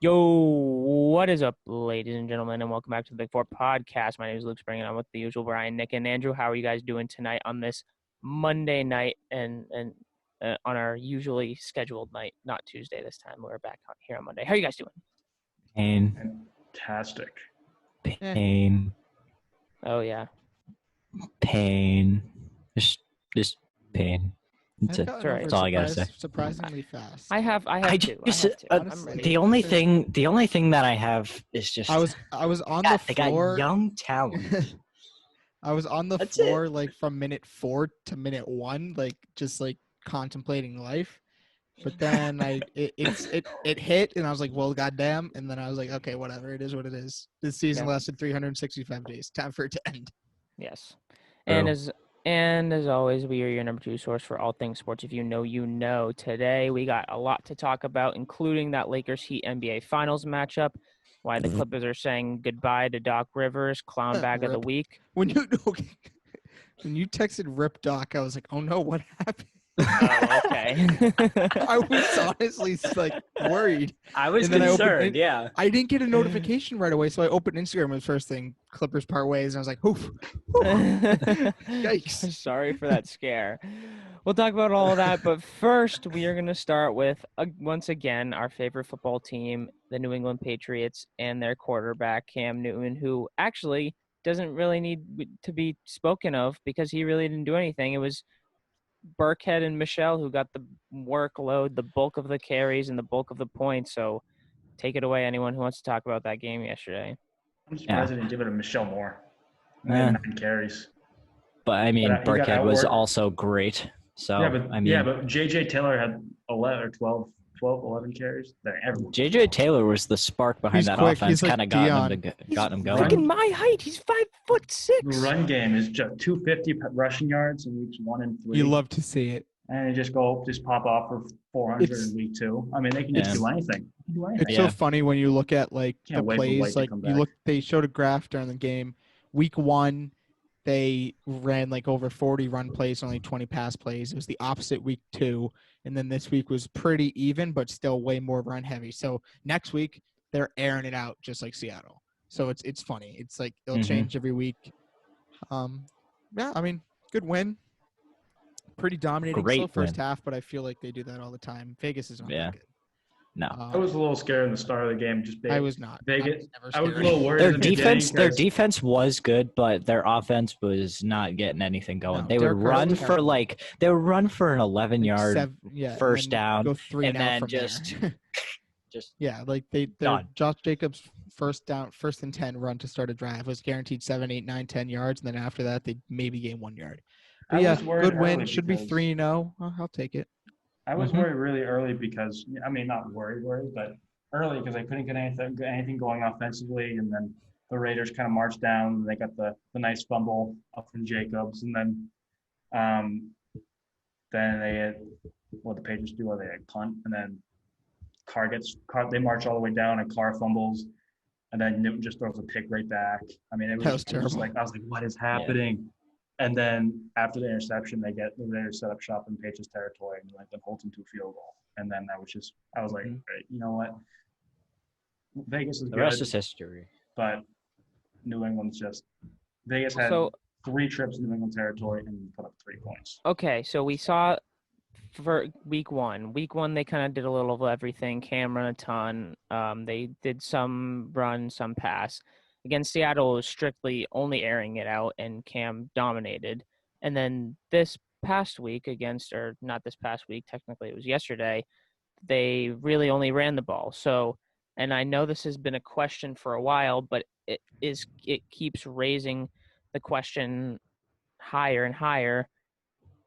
Yo, what is up, ladies and gentlemen, and welcome back to the Big Four podcast. My name is Luke Spring, and I'm with the usual Brian, Nick, and Andrew. How are you guys doing tonight on this Monday night and on our usually scheduled night, not Tuesday this time? We're back here on Monday. How are you guys doing? Pain. Fantastic. Pain. Oh, yeah. Pain. Just pain. That's right. That's all I gotta say. Surprisingly fast. I have two. I'm ready. The only thing that I have is just I was on the they floor. got young talent. I was on the That's floor it. like from minute 4 to minute 1, like just like contemplating life. But then it hit, and I was like, well, goddamn. And then I was like, okay, whatever. It is what it is. This season lasted 365 days. Time for it to end. Yes. True. And as always, we are your number 2 source for all things sports. If you know, you know. Today, we got a lot to talk about, including that Lakers Heat NBA Finals matchup, why the Clippers are saying goodbye to Doc Rivers, clown bag of the week. When you texted Rip Doc, I was like, oh no, what happened? Oh, okay. I was honestly like worried. I was And then concerned. Yeah. I didn't get a notification right away, so I opened Instagram. The first thing, Clippers part ways, and I was like, "Oof, yikes!" Sorry for that scare. We'll talk about all of that, but first we are going to start with once again our favorite football team, the New England Patriots, and their quarterback Cam Newton, who actually doesn't really need to be spoken of because he really didn't do anything. It was Burkhead and Michelle who got the workload, the bulk of the carries, and the bulk of the points. So take it away, anyone who wants to talk about that game yesterday. I'm surprised they didn't give it to Michelle Moore. Yeah. 9 carries. But I mean, But, he got Burkhead was outworked. also great. So but J.J. Taylor had 11 or 11 carries. J.J. Taylor was the spark behind He's that quick. offense, He's like kind of got him going. Freaking my height. He's 5'6". The run game is just 250 rushing yards in weeks 1 and 3. You love to see it. And they just pop off for 400 in week 2. I mean, they can just do anything. It's so funny when you look at like Can't the wait for White plays. to Like come you back. look, they showed a graph during the game. Week 1, they ran like over 40 run plays, only 20 pass plays. It was the opposite week 2, and then this week was pretty even, but still way more run heavy. So next week they're airing it out just like Seattle. So it's funny. It's like it'll change every week. Yeah, I mean, good win. Pretty dominating. Great Slow first win. half, but I feel like they do that all the time. Vegas is not Yeah. that good. No. I was a little scared in the start of the game. I was not. Vegas. I was I was a little worried. Their in the beginning their 'cause- defense was good, but their offense was not getting anything going. No, They would Derek Carr run was for terrible. an 11-yard first down, go 3 and and out then from just there. Yeah, like they're done. Josh Jacobs' first and 10 run to start a drive was guaranteed 7, 8, 9, 10 yards, and then after that they maybe gain 1 yard. But I yeah, was worried good win. early Should be because- 3-0. I'll take it. I was worried really early because, I mean, not worried, but early because I couldn't get anything going offensively. And then the Raiders kind of marched down. And they got the nice fumble up from Jacobs. And then they had what the Patriots do, they had punt. And then they march all the way down and Carr fumbles. And then Newton just throws a pick right back. I mean, it was just terrible. like, I was like, what is happening? Yeah. And then after the interception, the Raiders set up shop in Patriots territory and then holds them to a field goal. And then I was like, right, you know what? Vegas is the good. rest is history. But New England's Vegas had 3 trips to New England territory and put up 3 points. Okay, so we saw for week 1. Week 1, they kind of did a little of everything. Cam ran a ton. They did some run, some pass. Against Seattle, it was strictly only airing it out, and Cam dominated. And then this past week not this past week, technically it was yesterday, they really only ran the ball. So, and I know this has been a question for a while, but it keeps raising the question higher and higher.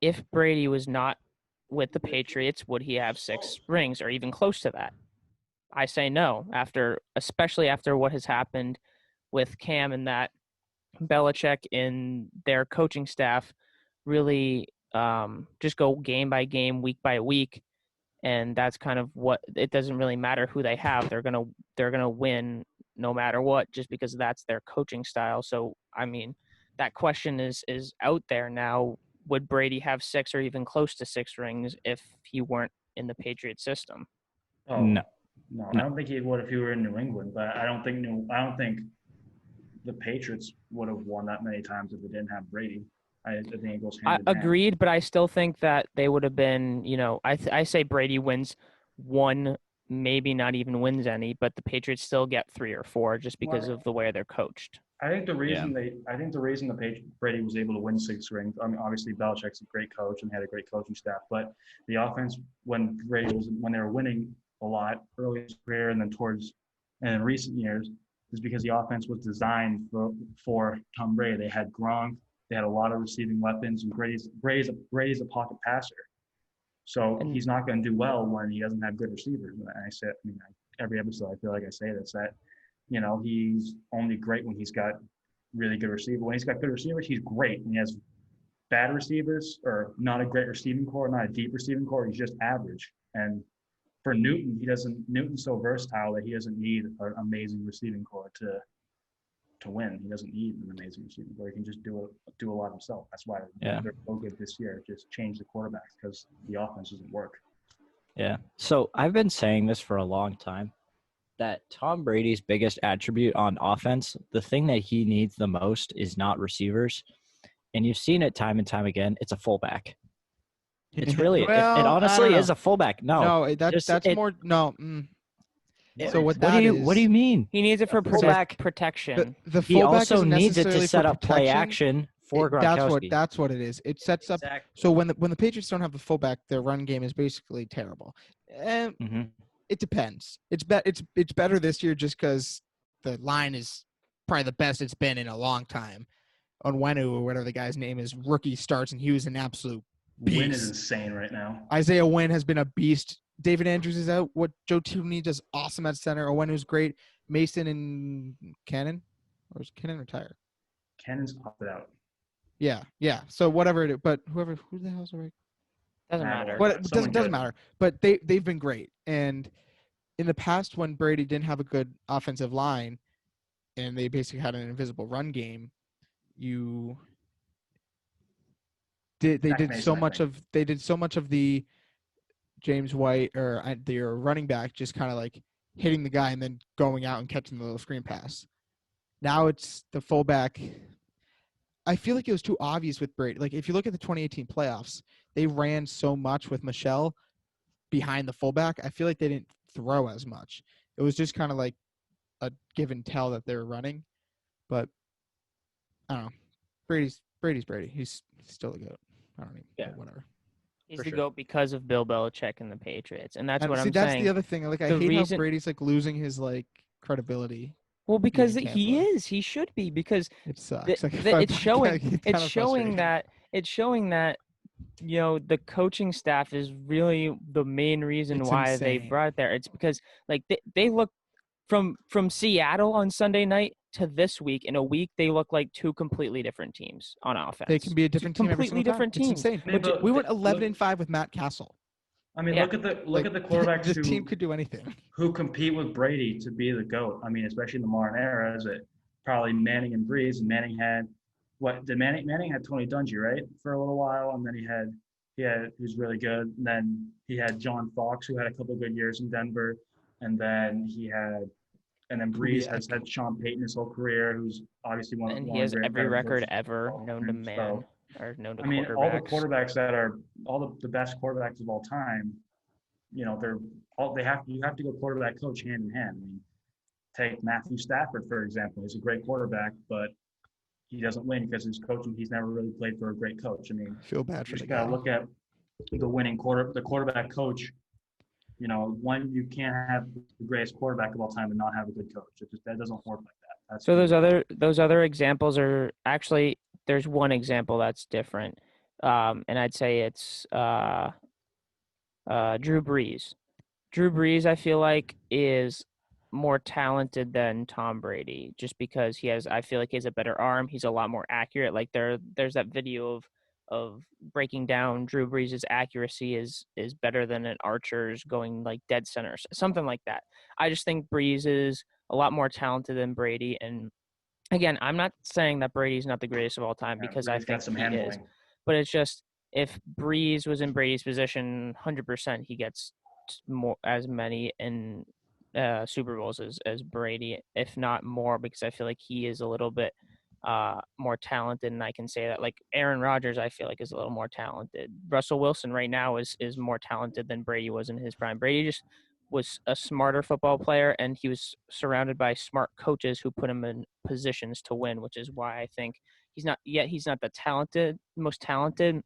If Brady was not with the Patriots, would he have 6 rings or even close to that? I say no, especially after what has happened with Cam and that Belichick and their coaching staff really just go game by game, week by week, and that's kind of what it doesn't really matter who they have. They're gonna win no matter what, just because that's their coaching style. So I mean, that question is out there now. Would Brady have 6 or even close to 6 rings if he weren't in the Patriot system? Oh, No. No, I No. don't think he would if he were in New England. But I don't think the Patriots would have won that many times if they didn't have Brady. I think it goes I hand in hand. agreed, but I still think that they would have been, I say Brady wins one, maybe not even wins any, but the Patriots still get 3 or 4 just because Well, of the way they're coached. I think the reason Brady was able to win 6 rings. I mean, obviously Belichick's a great coach and had a great coaching staff, but the offense when they were winning a lot early in his career and then and in recent years is because the offense was designed for Tom Brady. They had Gronk, they had a lot of receiving weapons, and Brady's a pocket passer. So And he's not going to do well when he doesn't have good receivers. And every episode I feel like I say this that he's only great when he's got really good receivers. When he's got good receivers, he's great. When he has bad receivers or not a great receiving core, not a deep receiving core, he's just average. And for Newton, Newton's so versatile that he doesn't need an amazing receiving core to win. He doesn't need an amazing receiving core. He can just do a lot himself. That's why Yeah. they're so good this year. Just change the quarterbacks because the offense doesn't work. Yeah. So I've been saying this for a long time that Tom Brady's biggest attribute on offense, the thing that he needs the most is not receivers. And you've seen it time and time again. It's a fullback. It's really, it Well, I honestly don't is know. a fullback. No, That's more no. So what What do that you is? What do you mean? he needs it for fullback- protection. The He fullback also isn't needs it to necessarily set for up play protection. action for Gronkowski. That's what it is. It sets up. Exactly. So when the Patriots don't have the fullback, their run game is basically terrible. And Mhm. it depends. It's better this year just because the line is probably the best it's been in a long time. Onwenu or whatever the guy's name is, rookie starts and he was an absolute beast. Win is insane right now. Isaiah Wynn has been a beast. David Andrews is out. What Joe Tooney does awesome at center. Onwenu's great. Mason and Cannon, or is Cannon retired? Cannon's opted out. Yeah. So whatever it is, but who the hell's the right? Doesn't Nah, matter. What it Someone doesn't good. matter. But they've been great. And in the past, when Brady didn't have a good offensive line, and they basically had an invisible run game, they Zach did so Mason, I much think. of the James White or their running back just kind of like hitting the guy and then going out and catching the little screen pass. Now it's the fullback. I feel like it was too obvious with Brady. Like if you look at the 2018 playoffs, they ran so much with Michelle behind the fullback. I feel like they didn't throw as much. It was just kind of like a give and tell that they were running. But I don't know. Brady's Brady. He's still a goat. I don't even. Yeah. Whatever. He's For the sure. GOAT because of Bill Belichick and the Patriots. And that's And what see, I'm that's saying. the other thing. Like I The hate how reason- Brady's like losing his like credibility. Well, being because in he Tampa. is. He should be because It sucks. the, Like, the, it's showing it's kind it's of showing frustrating. that the coaching staff is really the main reason It's why they insane. brought it there. It's because like they look from Seattle on Sunday night to this week in a week they look like two completely different teams on offense. They can be a different team every completely single time. different It's teams. insane. I mean, but We went look- 11-5 with Matt Castle. I mean, Yeah. look at the Like, quarterbacks this team could do anything. who compete with Brady to be the GOAT. I mean, especially in the modern era, is it probably Manning and Breeze? And Manning had Manning had Tony Dungy, right, for a little while, and then he was really good. And then he had John Fox, who had a couple of good years in Denver, and then Breeze has had Sean Payton his whole career, who's obviously one of And the he has every better record coaches ever of all known to time. man or known to I mean, quarterbacks. all the quarterbacks that are the best quarterbacks of all time, they're all you have to go quarterback coach hand in hand. I mean, take Matthew Stafford, for example. He's a great quarterback, but he doesn't win because he's never really played for a great coach. I mean, I feel bad you for just the gotta guy. look at the quarterback coach. One, you can't have the greatest quarterback of all time and not have a good coach. That doesn't work like that. So those other examples are actually there's one example that's different, and I'd say it's Drew Brees. Drew Brees, I feel like, is more talented than Tom Brady, just because I feel like he has a better arm. He's a lot more accurate. Like there's that video of breaking down Drew Brees' accuracy is better than an archer's going like dead center, something like that. I just think Brees is a lot more talented than Brady. And again, I'm not saying that Brady's not the greatest of all time because I Breeze got think some he is, handling. but it's just if Brees was in Brady's position, 100% he gets more as many and Super Bowls as Brady, if not more, because I feel like he is a little bit more talented, and I can say that. Like Aaron Rodgers, I feel like is a little more talented. Russell Wilson right now is more talented than Brady was in his prime. Brady just was a smarter football player, and he was surrounded by smart coaches who put him in positions to win, which is why I think he's not the most talented.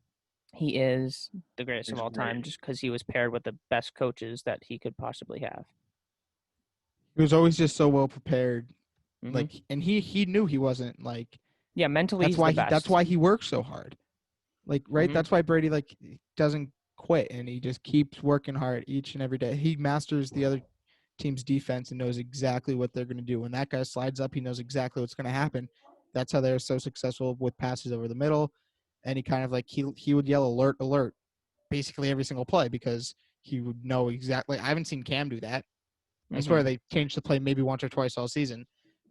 He is the greatest He's of all time great. just because he was paired with the best coaches that he could possibly have. He was always just so well prepared. Hmm. Like, and he knew he wasn't like. Yeah, mentally That's he's the why that's best. why he works so hard. Like, right? Hmm. That's why Brady like doesn't quit and he just keeps working hard each and every day. He masters the other team's defense and knows exactly what they're going to do. When that guy slides up, he knows exactly what's going to happen. That's how they're so successful with passes over the middle. And he kind of like he would yell alert alert basically every single play because he would know exactly. I haven't seen Cam do that. I swear Hmm. they changed the play maybe once or twice all season,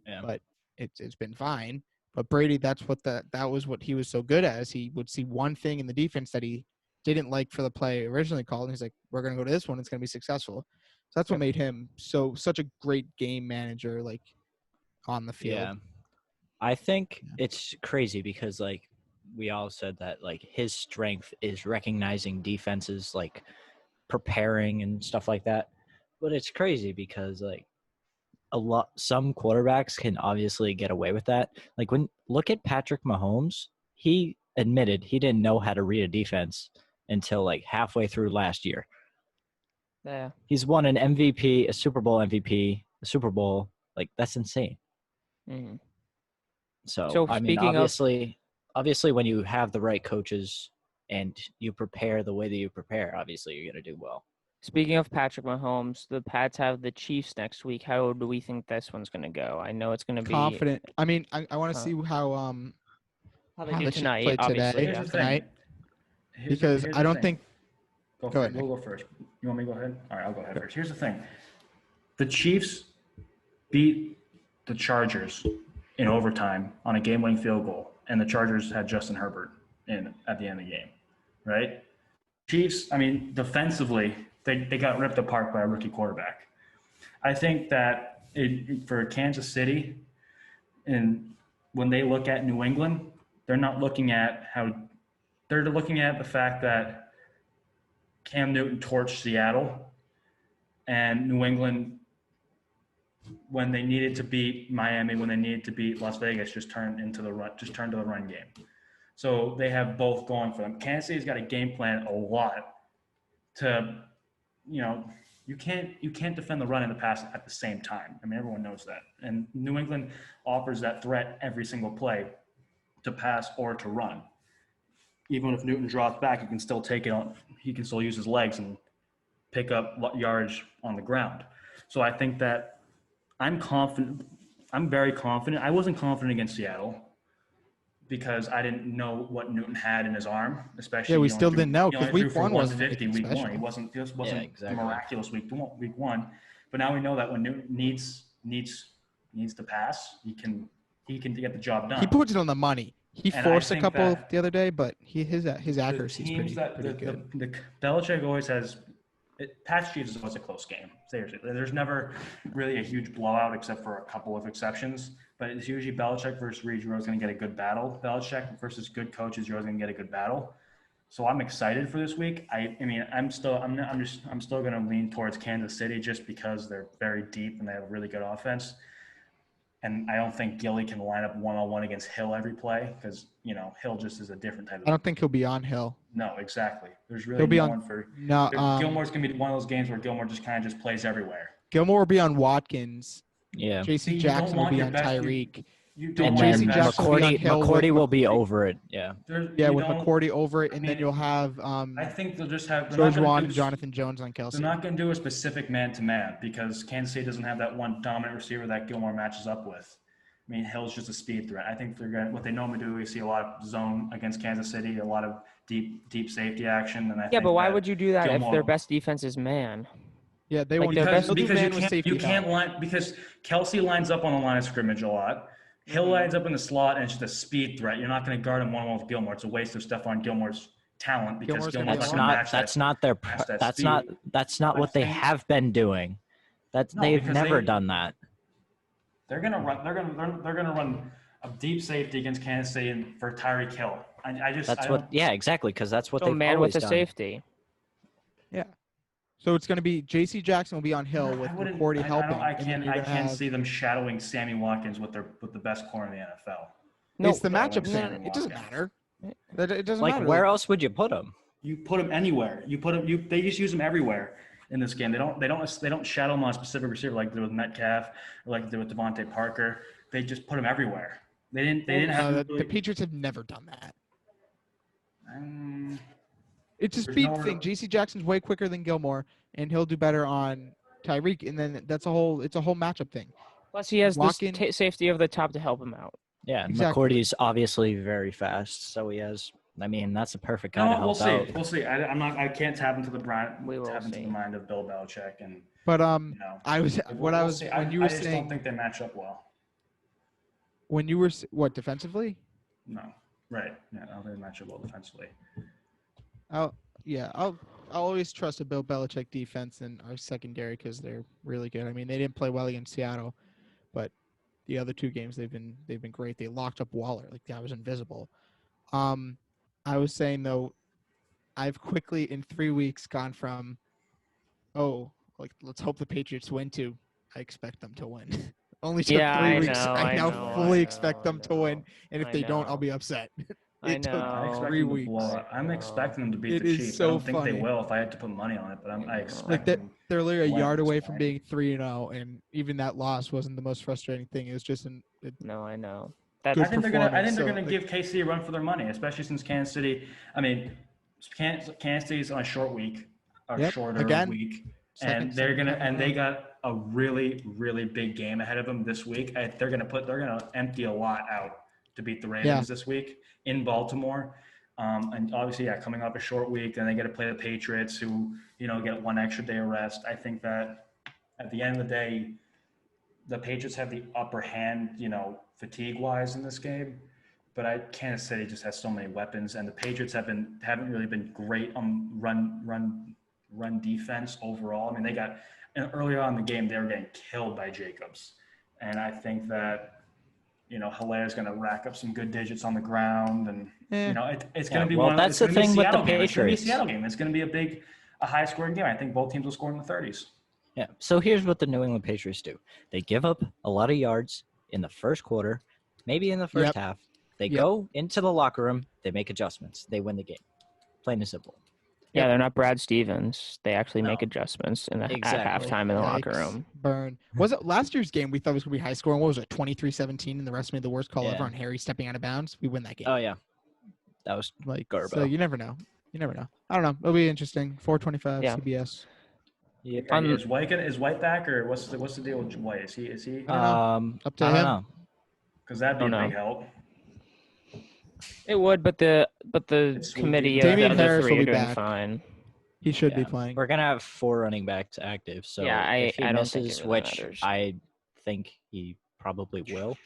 Yeah. but it's been fine. But Brady, that's what that was what he was so good at. Is he would see one thing in the defense that he didn't like for the play originally called, and he's like, "We're gonna go to this one. It's gonna be successful." So that's what Yep. made him such a great game manager, like on the field. Yeah. I think Yeah. it's crazy because like we all said that like his strength is recognizing defenses, like preparing and stuff like that. But it's crazy because like some quarterbacks can obviously get away with that. Like when look at Patrick Mahomes, he admitted he didn't know how to read a defense until like halfway through last year. Yeah. He's won an MVP, a Super Bowl MVP, a Super Bowl. Like that's insane. Hmm. So So I mean, speaking of obviously, when you have the right coaches and you prepare the way that you prepare, obviously you're gonna do well. Patrick Mahomes, the Pats have the Chiefs next week. How do we think this one's going to go? I know it's going to be Confident. I mean, I want to uh, see how they how do the Chiefs tonight, play obviously. Here's Yeah. the thing. tonight because Here's I the don't thing. think. Go Go for ahead, it. We'll Nick. go first. You want me to go ahead? All right, I'll go ahead first. Here's the thing. The Chiefs beat the Chargers in overtime on a game-winning field goal, and the Chargers had Justin Herbert in at the end of the game, right? Chiefs, I mean, defensively, they got ripped apart by a rookie quarterback. I think that for Kansas City, and when they look at New England, they're not looking at how they're looking at the fact that Cam Newton torched Seattle and New England, when they needed to beat Miami, when they needed to beat Las Vegas, just turned to the run game. So they have both going for them. Kansas City's got a game plan a lot to, you know, you can't defend the run and the pass at the same time. I mean, everyone knows that. And New England offers that threat every single play to pass or to run. Even if Newton drops back, he can still take it on. He can still use his legs and pick up yardage on the ground. So I think that I'm confident. I'm very confident. I wasn't confident against Seattle because I didn't know what Newton had in his arm, Yeah, especially we still didn't know he because only threw week for one wasn't 150 anything week special. one. He wasn't this Yeah, wasn't exactly. miraculous week one. But now we know that when Newton needs to pass, he can get the job done. He puts it on the money. He And I forced a think couple that the other day, but his accuracy is teams that pretty good. the Belichick always has. Pats Chiefs is always a close game. Seriously, there's never really a huge blowout except for a couple of exceptions. But it's usually Belichick versus Reed. You're always going to get a good battle. Belichick versus good coaches. You're always going to get a good battle. So I'm excited for this week. I mean, I'm still going to lean towards Kansas City just because they're very deep and they have a really good offense. And I don't think Gilly can line up one-on-one against Hill every play because, Hill just is a different type of. I don't think he'll be on Hill. No, exactly. There's really He'll be no on one for. no. Gilmore's going to be one of those games where Gilmore just kind of just plays everywhere. Gilmore will be on Watkins. Yeah. J.C. See, you don't Jackson will want be your on best- Tyreek. You don't And want then your best. Jackson will be on Hill with McCourty will be McCourty. over it. Yeah. Yeah, You with don't- McCourty over it, I and mean, then you'll have I think they'll just have. George Juan and Jonathan Jones on Kelsey. They're not going to do a specific man-to-man because Kansas City doesn't have that one dominant receiver that Gilmore matches up with. I mean, Hill's just a speed threat. I think what they normally do, we see a lot of zone against Kansas City, a lot of deep safety action, and I think But why that would you do that if Gilmore- their best defense is man? Yeah, they Like, will. their best- They'll do because man with safety. you can't line because Kelsey lines up on the line of scrimmage a lot. Hill lines up in the slot and it's just a speed threat. You're not going to guard him one-on-one with Gilmore. It's a waste of Stephon Gilmore's talent because Gilmore's gonna Gilmore's be not long. going to match That's not their. match that That's speed. not. That's not what they have been doing. No, They've because never they- done that. They're gonna run. They're gonna run a deep safety against Kansas City and for Tyreek Hill. That's I what. don't. Yeah, exactly. Because that's what So they've man always with a done. safety. Yeah. So it's going to be J.C. Jackson will be on Hill with I wouldn't. McCourty I helping. don't. I and then can't. you're I gonna can't have- see them shadowing Sammy Watkins with the best corner in the NFL. No, it's the but I matchup wouldn't thing. say Sammy It doesn't Watkins. matter. It doesn't Like, matter. where else would you put him? You put him anywhere. You put him. They just use him everywhere in this game. They don't shadow him on a specific receiver like they did with Metcalf or like they did with Devontae Parker. They just put him everywhere. They didn't have. the Patriots have never done that. Um, It's a There's speed nowhere thing. to- J.C. Jackson's way quicker than Gilmore, and he'll do better on Tyreek. And then it's a whole matchup thing. plus he has this Watkins- safety of the top to help him out. Yeah, Exactly. McCourty's obviously very fast, so he has. I mean, that's a perfect guy to no, help we'll see. out. We'll see. I can't tap into the We will tap into see. the mind of Bill Belichick, and But you know. when you were I just don't saying think they match up well. when you were what defensively? No. Right. Yeah, I don't think they match up well defensively. I'll always trust a Bill Belichick defense in our secondary because they're really good. I mean, they didn't play well against Seattle, but the other two games they've been great. They locked up Waller, like the guy was invisible. I was saying though, I've quickly in 3 weeks gone from, let's hope the Patriots win to I expect them to win. Only took Yeah, 3 I weeks. know, I I now know, fully I expect know, them I to win, know, and if I they don't, I'll know. be upset. I It took know. I expect 3 them to weeks. blow it. I'm expecting them to beat It the is Chiefs. so I don't think funny. they will if I had to put money on it, but I know. expect Like that, them. they're literally a win at yard this away from point. being 3-0, and even that loss wasn't the most frustrating thing. It was just No, I know. Good I think they're performance, gonna so, give KC a run for their money, especially since Kansas City. I mean, Kansas City's on a short week, shorter again, week, second and they're gonna time in a they row. got a really big game ahead of them this week. They're gonna empty a lot out to beat the Ravens this week in Baltimore. And obviously, coming off a short week, then they get to play the Patriots, who get one extra day of rest. I think that at the end of the day, the Patriots have the upper hand, fatigue-wise in this game. But Kansas City just has so many weapons, and the Patriots haven't really been great on run defense overall. I mean, earlier on in the game they were getting killed by Jacobs, and I think that Hilaire's going to rack up some good digits on the ground, and it's going to be one. That's the thing with the It's going to be a Patriots. Seattle game. It's going to be a high-scoring game. I think both teams will score in the 30s. Yeah. So here's what the New England Patriots do: they give up a lot of yards in the first quarter, maybe in the first half. They go into the locker room. They make adjustments. They win the game. Plain and simple. Yeah, they're not Brad Stevens. They actually make No. adjustments at Exactly. halftime in the locker Yikes. room. Burn. Was it last year's game we thought was going to be high scoring? What was it, 23-17, and the rest made the worst call Yeah. ever on Harry stepping out of bounds? We win that game. Oh yeah, that was Garbo. So you never know. I don't know. It'll be interesting. 425 Yeah. CBS. yeah. Is White back, or what's the deal with White? Is he? Up to I don't him. know. Because that'd be don't a know. big help. It would, but the It's committee sweet. of the Damian other Harris three will are be doing back. fine. He should be Yeah. playing. We're gonna have 4 running backs active. So Yeah, if he I don't think it misses, really which matters. I think he probably will,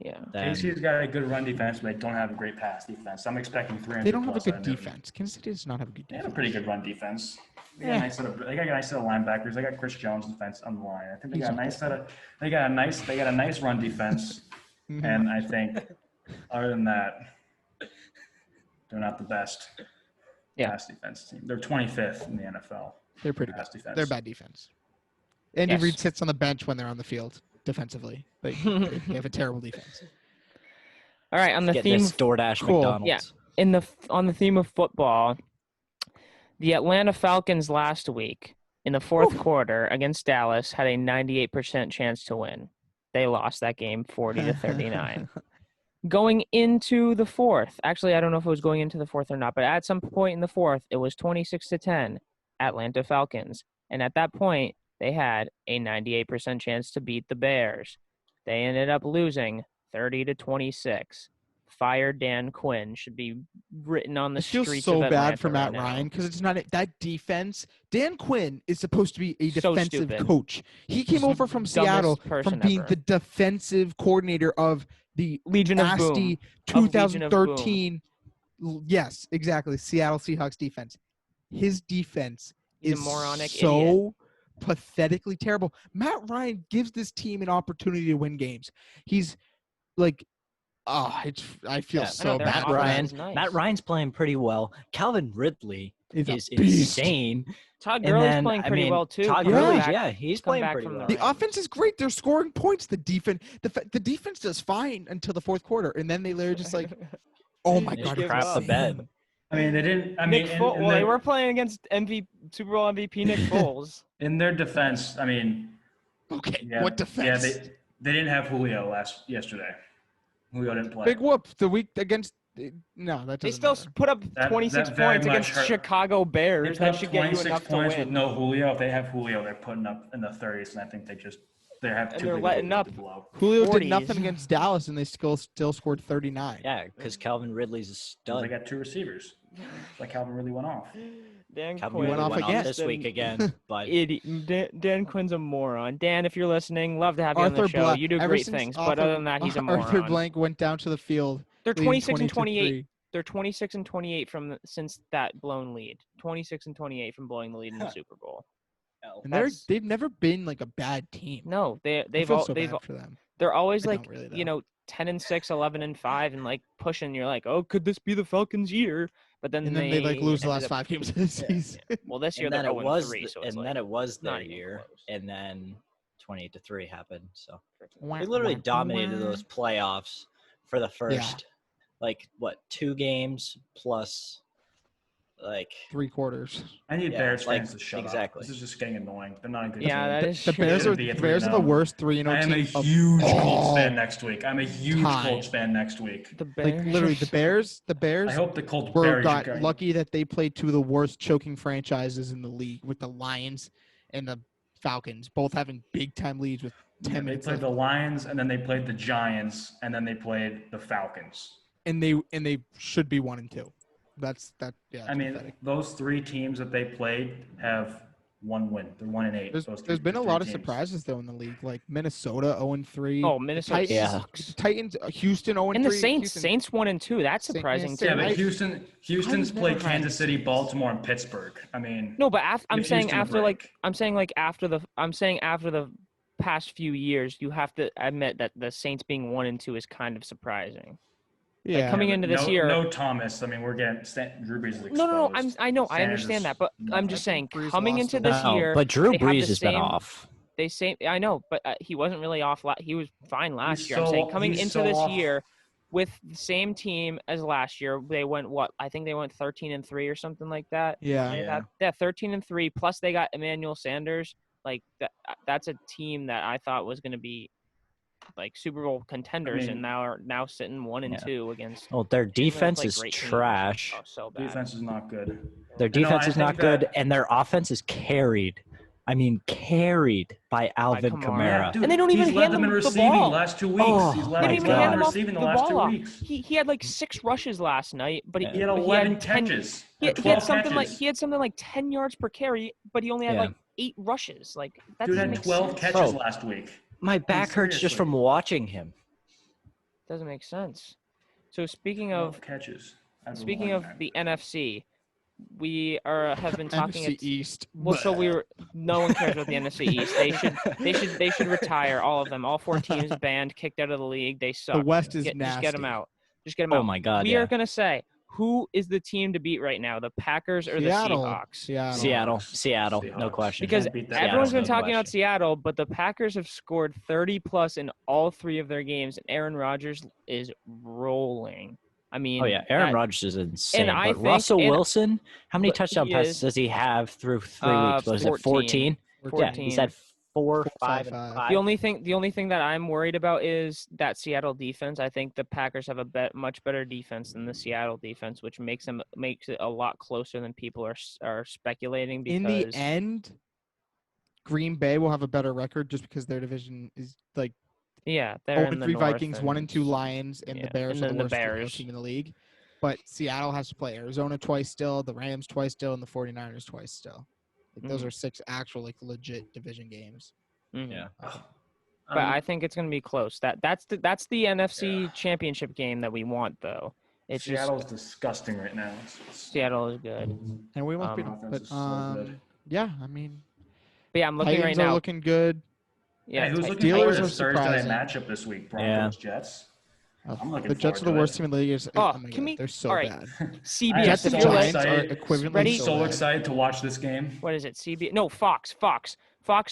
Yeah. then KC's got a good run defense, but they don't have a great pass defense. I'm expecting 300. They don't have a plus good out of Newton. defense. Kansas City does not have a good They have defense. a pretty good run defense. They got Yeah. a nice set of linebackers. They got Chris Jones defense on the line. I think they He's got a not nice set of. They got a nice run defense, Mhm. and I think other than that, they're not the best pass defense team. They're 25th in the NFL. They're pretty pass bad. defense. They're bad defense. Andy Yes. Reid sits on the bench when they're on the field defensively. They have a terrible defense. All right, on the get theme this DoorDash Cool. McDonald's. Yeah. On the theme of football, the Atlanta Falcons last week in the fourth quarter against Dallas had a 98% chance to win. They lost that game 40-39. Going into the fourth, actually, I don't know if it was going into the fourth or not, but at some point in the fourth, it was 26-10, Atlanta Falcons. And at that point, they had a 98% chance to beat the Bears. They ended up losing 30-26. Fire Dan Quinn should be written on the It feels streets so of bad Atlanta for Matt right now. Ryan because it's not that defense. Dan Quinn is supposed to be a So defensive stupid. coach. He came over from Dumbest Seattle person from being ever. the defensive coordinator of the Legion of Boom. nasty Of Legion of Boom. 2013. Yes, exactly. Seattle Seahawks defense. His defense He's a is moronic so idiot. pathetically terrible. Matt Ryan gives this team an opportunity to win games. He's like, I feel Yeah, so their bad. Matt offense Ryan. is nice. Matt Ryan's playing pretty well. Calvin Ridley He's a is beast. insane. Todd And Gurley's then, playing pretty well too. Todd coming Gurley's, back- he's come playing back pretty from well. the The offense is great. They're scoring points. The defense does fine until the fourth quarter, and then they literally just like, oh my They god, just it's crap the insane. bed. I mean, they didn't. I Nick mean, Foles. Well, they were playing against Super Bowl MVP Nick Foles. in their defense. I mean, Okay, yeah, what defense? Yeah, they didn't have Julio yesterday. Julio didn't play. Big whoop the week against. No, that doesn't They still matter. put up That 26 very points much against hurt. Chicago They Bears. put That up should get you 26 enough to points with win. no Julio. If they have Julio, they're putting up in the 30s, and I think they have And too they're big letting of a lead up. to blow. Julio 40s. did nothing against Dallas, and they still scored 39. Yeah, because Calvin Ridley's a They stud. got two receivers. Like Calvin really went off. Dan Calvin Quinn went Ridley off went again. off this week again, but Dan Quinn's a moron. Dan, if you're listening, love to have you on the Arthur show. Blank. You do Ever great since things, but other than that, he's a Arthur moron. Blank went down to the field. They're leading 26 and 28. 20-3. They're 26 and 28 since that blown lead. 26 and 28 from blowing the lead in the Super Bowl. And That's- they've never been like a bad team. No, I they've feel all so they've bad for them. they're always I like don't really, though. 10 and 6, 11 and 5, and like pushing. You're like, oh, could this be the Falcons' year? But then And then they like lose the ended last up- 5 games of the season. Well, this year and they're then it 0 was 3, so and it's then like, it was not their even year, close. and then 28-3 happened. So Wah, they literally wah, dominated wah. those playoffs for the first, like what, 2 games plus, like 3 quarters. I need Yeah, Bears like, fans to shut exactly. up. This is just getting annoying. They're not a good Yeah, team. that is The true. Bears Should are be a the Bears are the 3-0. worst 3-0 I am a team. huge Colts all fan next week. I'm a huge time. Colts fan next week. The Like Bears. literally, the I Bears hope the Colts were bury got Chicago. lucky that they played 2 of the worst choking franchises in the league with the Lions and the Falcons, both having big time leads with 10 Yeah, they minutes played left. the Lions, and then they played the Giants, and then they played the Falcons. And they should be 1 and 2. That's that. Yeah, I it's mean, pathetic. those 3 teams that they played have 1 win. They're 1 and 8. There's been a lot of surprises though in the league, like Minnesota 0 and 3. Oh, Minnesota Titans, Yeah. sucks. Titans, Houston 0 And and the 3. Saints, Houston, Saints 1 and 2. That's Saint- surprising yeah, too. Yeah, but Right. Houston's never played had Kansas City, Saints. Baltimore, and Pittsburgh. I mean, No, but I'm Give saying Houston a after break. after the past few years, you have to admit that the Saints being 1 and 2 is kind of surprising. yeah, coming but into this no, year- no Thomas. I mean, we're getting Drew Brees is exposed. No. I know, I Sanders understand that, is but I'm nothing. just I saying, think Brees coming lost into a this lot. year, but Drew they have Brees the has been same- off. I know, but he wasn't really off. He was fine last He's year. I'm so- saying coming he's into so this off. year with the same team as last year, they went I think they went 13 and 3 or something like that. yeah. Yeah, 13 and 3. Plus they got Emmanuel Sanders. Like that's a team that I thought was going to be like Super Bowl contenders, mean- and now sitting 1 and Yeah. 2against. Well, their didn't really defense play is great teams. trash. Oh, so bad. Defense is not good. Their No, defense I is not think good, that- and their offense is carried. I mean, carried by Alvin Kamara. Kamara. dude, And they don't he's even led hand them in them the receiving ball. the last 2 weeks. Oh, he's my led, They he's didn't led even hand them in him off receiving the the last ball 2 off. weeks. He had like 6 rushes last night, but Yeah. He had but 11 10 catches. He and had 12 something catches. like 10 yards per carry, but he only had Yeah. like 8 rushes. Like that Dude doesn't had make 12 sense. catches Bro. last week. My back hurts just seriously. from watching him. Doesn't make sense. So speaking 12 of catches. That's speaking one of time. the NFC, we have been talking. NFC East. Well, so no one cares about the NFC East. They should retire all of them. All 4 teams banned, kicked out of the league. They suck. The West is Just nasty. get them out. Just get them Oh out. my God, We yeah. are gonna say who is the team to beat right now, the Packers or Seattle. the Seahawks? Seattle. Seattle, no Seahawks. question. Because Can't beat that. everyone's been Seattle, no talking about question. Seattle, but the Packers have scored 30 plus in all 3 of their games, and Aaron Rodgers is rolling. I mean, Oh yeah, Aaron that- Rodgers is insane. I But think- Russell and- Wilson, how many but touchdown he passes is- does he have through 3 weeks? Was it 14? 14. Yeah, he's had 4, 5, and 5. 5. The only thing that I'm worried about is that Seattle defense. I think the Packers have a much better defense than the Seattle defense, which makes it a lot closer than people are speculating. Because In the end, Green Bay will have a better record just because their division is like yeah, 0 they're in and the 3 North Vikings, 1 and 2 Lions, and yeah, the Bears and are then the the worst Bears. team in the league. But Seattle has to play Arizona twice still, the Rams twice still, and the 49ers twice still. Like, those Mhm. are 6 actual like legit division games. Mhm. Yeah. But I think it's going to be close. That's the NFC Championship game that we want, though. It's Seattle's disgusting right now. just Seattle is good. And we won't beat Um, them. offense But is so good. yeah, I mean, But yeah, I'm looking Titans right are now. looking good. Yeah, Hey, who's looking Steelers forward are to this Thursday night surprising. matchup this week? Broncos Jets. I'm looking The Jets forward are the to worst it. team in the league. Oh, Oh my can God, we? they're so All right, bad. I am CBS. Jets If and you're Giants listening, are equivalently I'm ready? so so bad. excited to watch this game. What is it? No, Fox,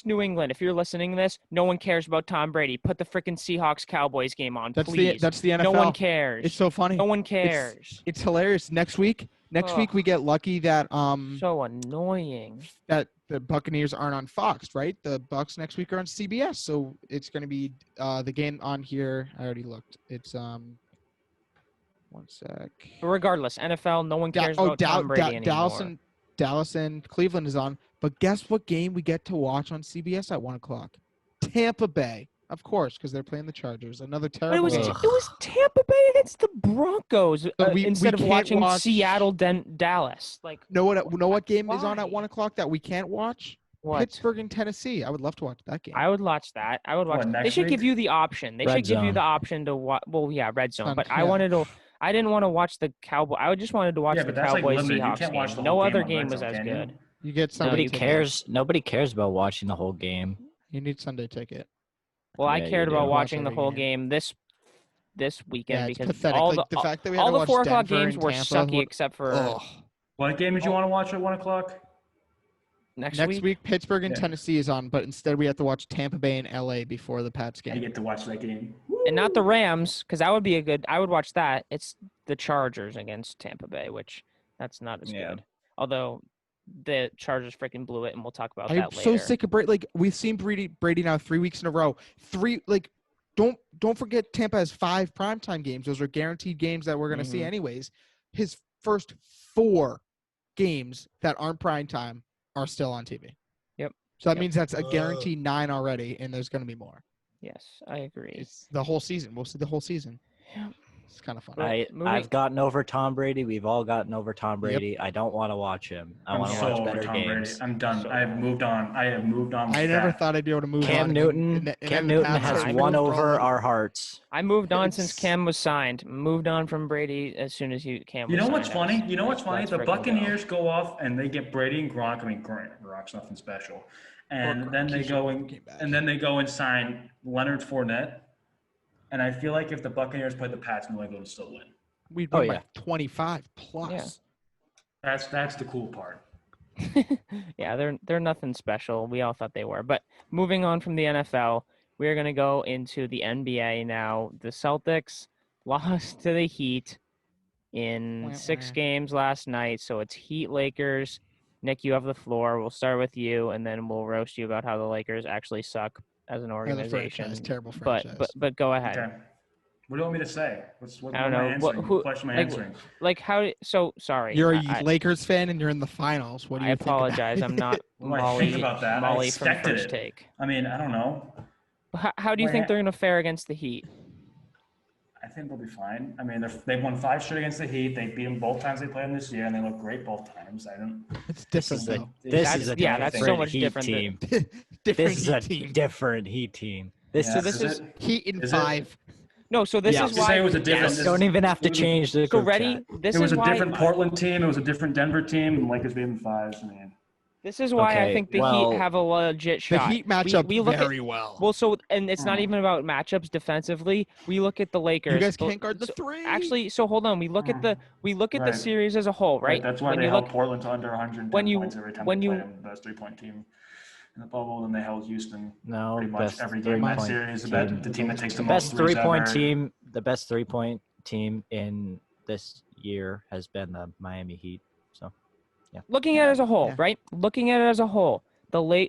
New England. If you're listening to this, no one cares about Tom Brady. Put the freaking Seahawks Cowboys game on, please. That's the NFL. No one cares. It's so funny. No one cares. It's hilarious. Next week Ugh. we get lucky that So annoying. that the Buccaneers aren't on Fox, right? The Bucks next week are on CBS, so it's going to be the game on here. I already looked. It's one sec. But regardless, NFL, no one cares about Tom Brady anymore. Dallas and Cleveland is on. But guess what game we get to watch on CBS at 1:00? Tampa Bay, of course, because they're playing the Chargers. Another But it terrible. was Tampa Bay against the Broncos instead of can't watching watch- Seattle, Dallas. Like, know what game is on at why? 1:00 that we can't watch? what? Pittsburgh and Tennessee. I would love to watch that game. I would watch that. I would watch. What, They next should give week? you the option. They Red should give you zone. the option to watch. Well, yeah, red zone. But I Yeah. wanted to. I didn't want to watch the Cowboy. I just wanted to watch Yeah, the but that's like Cowboys limited. You Seahawks can't watch the game. whole No game other on game Red was Zone, as can you? good. You get Sunday Nobody ticket. cares. Nobody cares about watching the whole game. You need Sunday ticket. Well, I Yeah, you cared do. about Watch watching the every whole game. game this weekend Yeah, it's because pathetic. all Like, the fact that we had all to the watch 4 o'clock Denver games and were Tampa, sucky except for Ugh. What game did you want to watch at 1:00? next Next week, Pittsburgh and Yeah. Tennessee is on, but instead we have to watch Tampa Bay and LA before the Pats I game. get to watch that game. And not the Rams, because that would be a good. I would watch that. It's the Chargers against Tampa Bay, which that's not as Yeah. good. Although the Chargers freaking blew it, and we'll talk about I'm that so later. sick of Brady. Like, we've seen Brady now 3 weeks in a row. Don't forget Tampa has 5 primetime games. Those are guaranteed games that we're going to see Mhm. anyways. His first 4 games that aren't primetime are still on TV. Yep. So that Yep. means that's a guaranteed 9 already, and there's going to be more. Yes, I agree. It's the whole season. We'll see the whole season. Yep. It's kind of fun. Moving- I've gotten over Tom Brady. We've all gotten over Tom Brady. I don't want to watch him. I I'm want to so watch over better Tom games. Brady. I'm done. So I have bad. moved on. I have moved on. I with never that. thought I'd be able to move on. Cam and Newton. then Cam the Newton Pats has are won still over rolling. our hearts. I moved on since It's- Cam was signed. Moved on from Brady as soon as Cam. You was know what's signed. I funny? was You know like, what's funny? let's The freaking go. Buccaneers go off and they get Brady and Gronk. I mean, Gronk's nothing special. And Gronk, then they he's go came and back. they go and sign Leonard Fournette. And I feel like if the Buccaneers played the Pats, New England would still win. We'd Oh, win by yeah. 25 plus. Yeah. That's the cool part. Yeah, they're nothing special. We all thought they were. But moving on from the NFL, we're gonna go into the NBA now. The Celtics lost to the Heat in Wah, 6 wah. games last night. So it's Heat Lakers. Nick, you have the floor. We'll start with you, and then we'll roast you about how the Lakers actually suck as an As a organization. franchise, terrible But franchise. but go ahead. Okay. What do you want me to say? What I don't am I know. answering? What Question am I like, answering? like how? So sorry. You're a I Lakers fan and you're in the finals. What do I you think about apologize. it? I'm not What do I Molly. think about that? I Molly from expected First it. Take. I mean, I don't know. How do you think they're going to fare against the Heat? I think they'll be fine. I mean, they've won 5 straight against the Heat. They beat them both times they played them this year, and they look great both times. I don't. It's This different is a though. That's so much Heat different than- team. Different This is a team. different Heat team. This Yeah, is this is- it? Heat in Is it? 5. No, so this Yeah. is Just why. say it was a different. Yes. Don't even have to change the So group ready? chat. This It was is a why. different Portland team. It was a different Denver team. And Lakers beat them 5. I mean, This is why I Okay, think the well- Heat have a legit The shot. Heat match up we look at, very well. well, so and it's not Hmm. even about matchups defensively. We look at the Lakers. You guys The- can't guard the so- 3. Actually, so hold on. We look at the Right. series as a whole, right? That's why when they you held look, Portland to under 110 when you- points every time when they you- played them. The best 3-point team in the bubble, and they held Houston No, pretty much best every game in that 3-point series. team. The team that takes the The most best threes 3-point ever. team. The best 3-point team in this year has been the Miami Heat. So looking at it as a whole, Yeah. right? Looking at it as a whole, the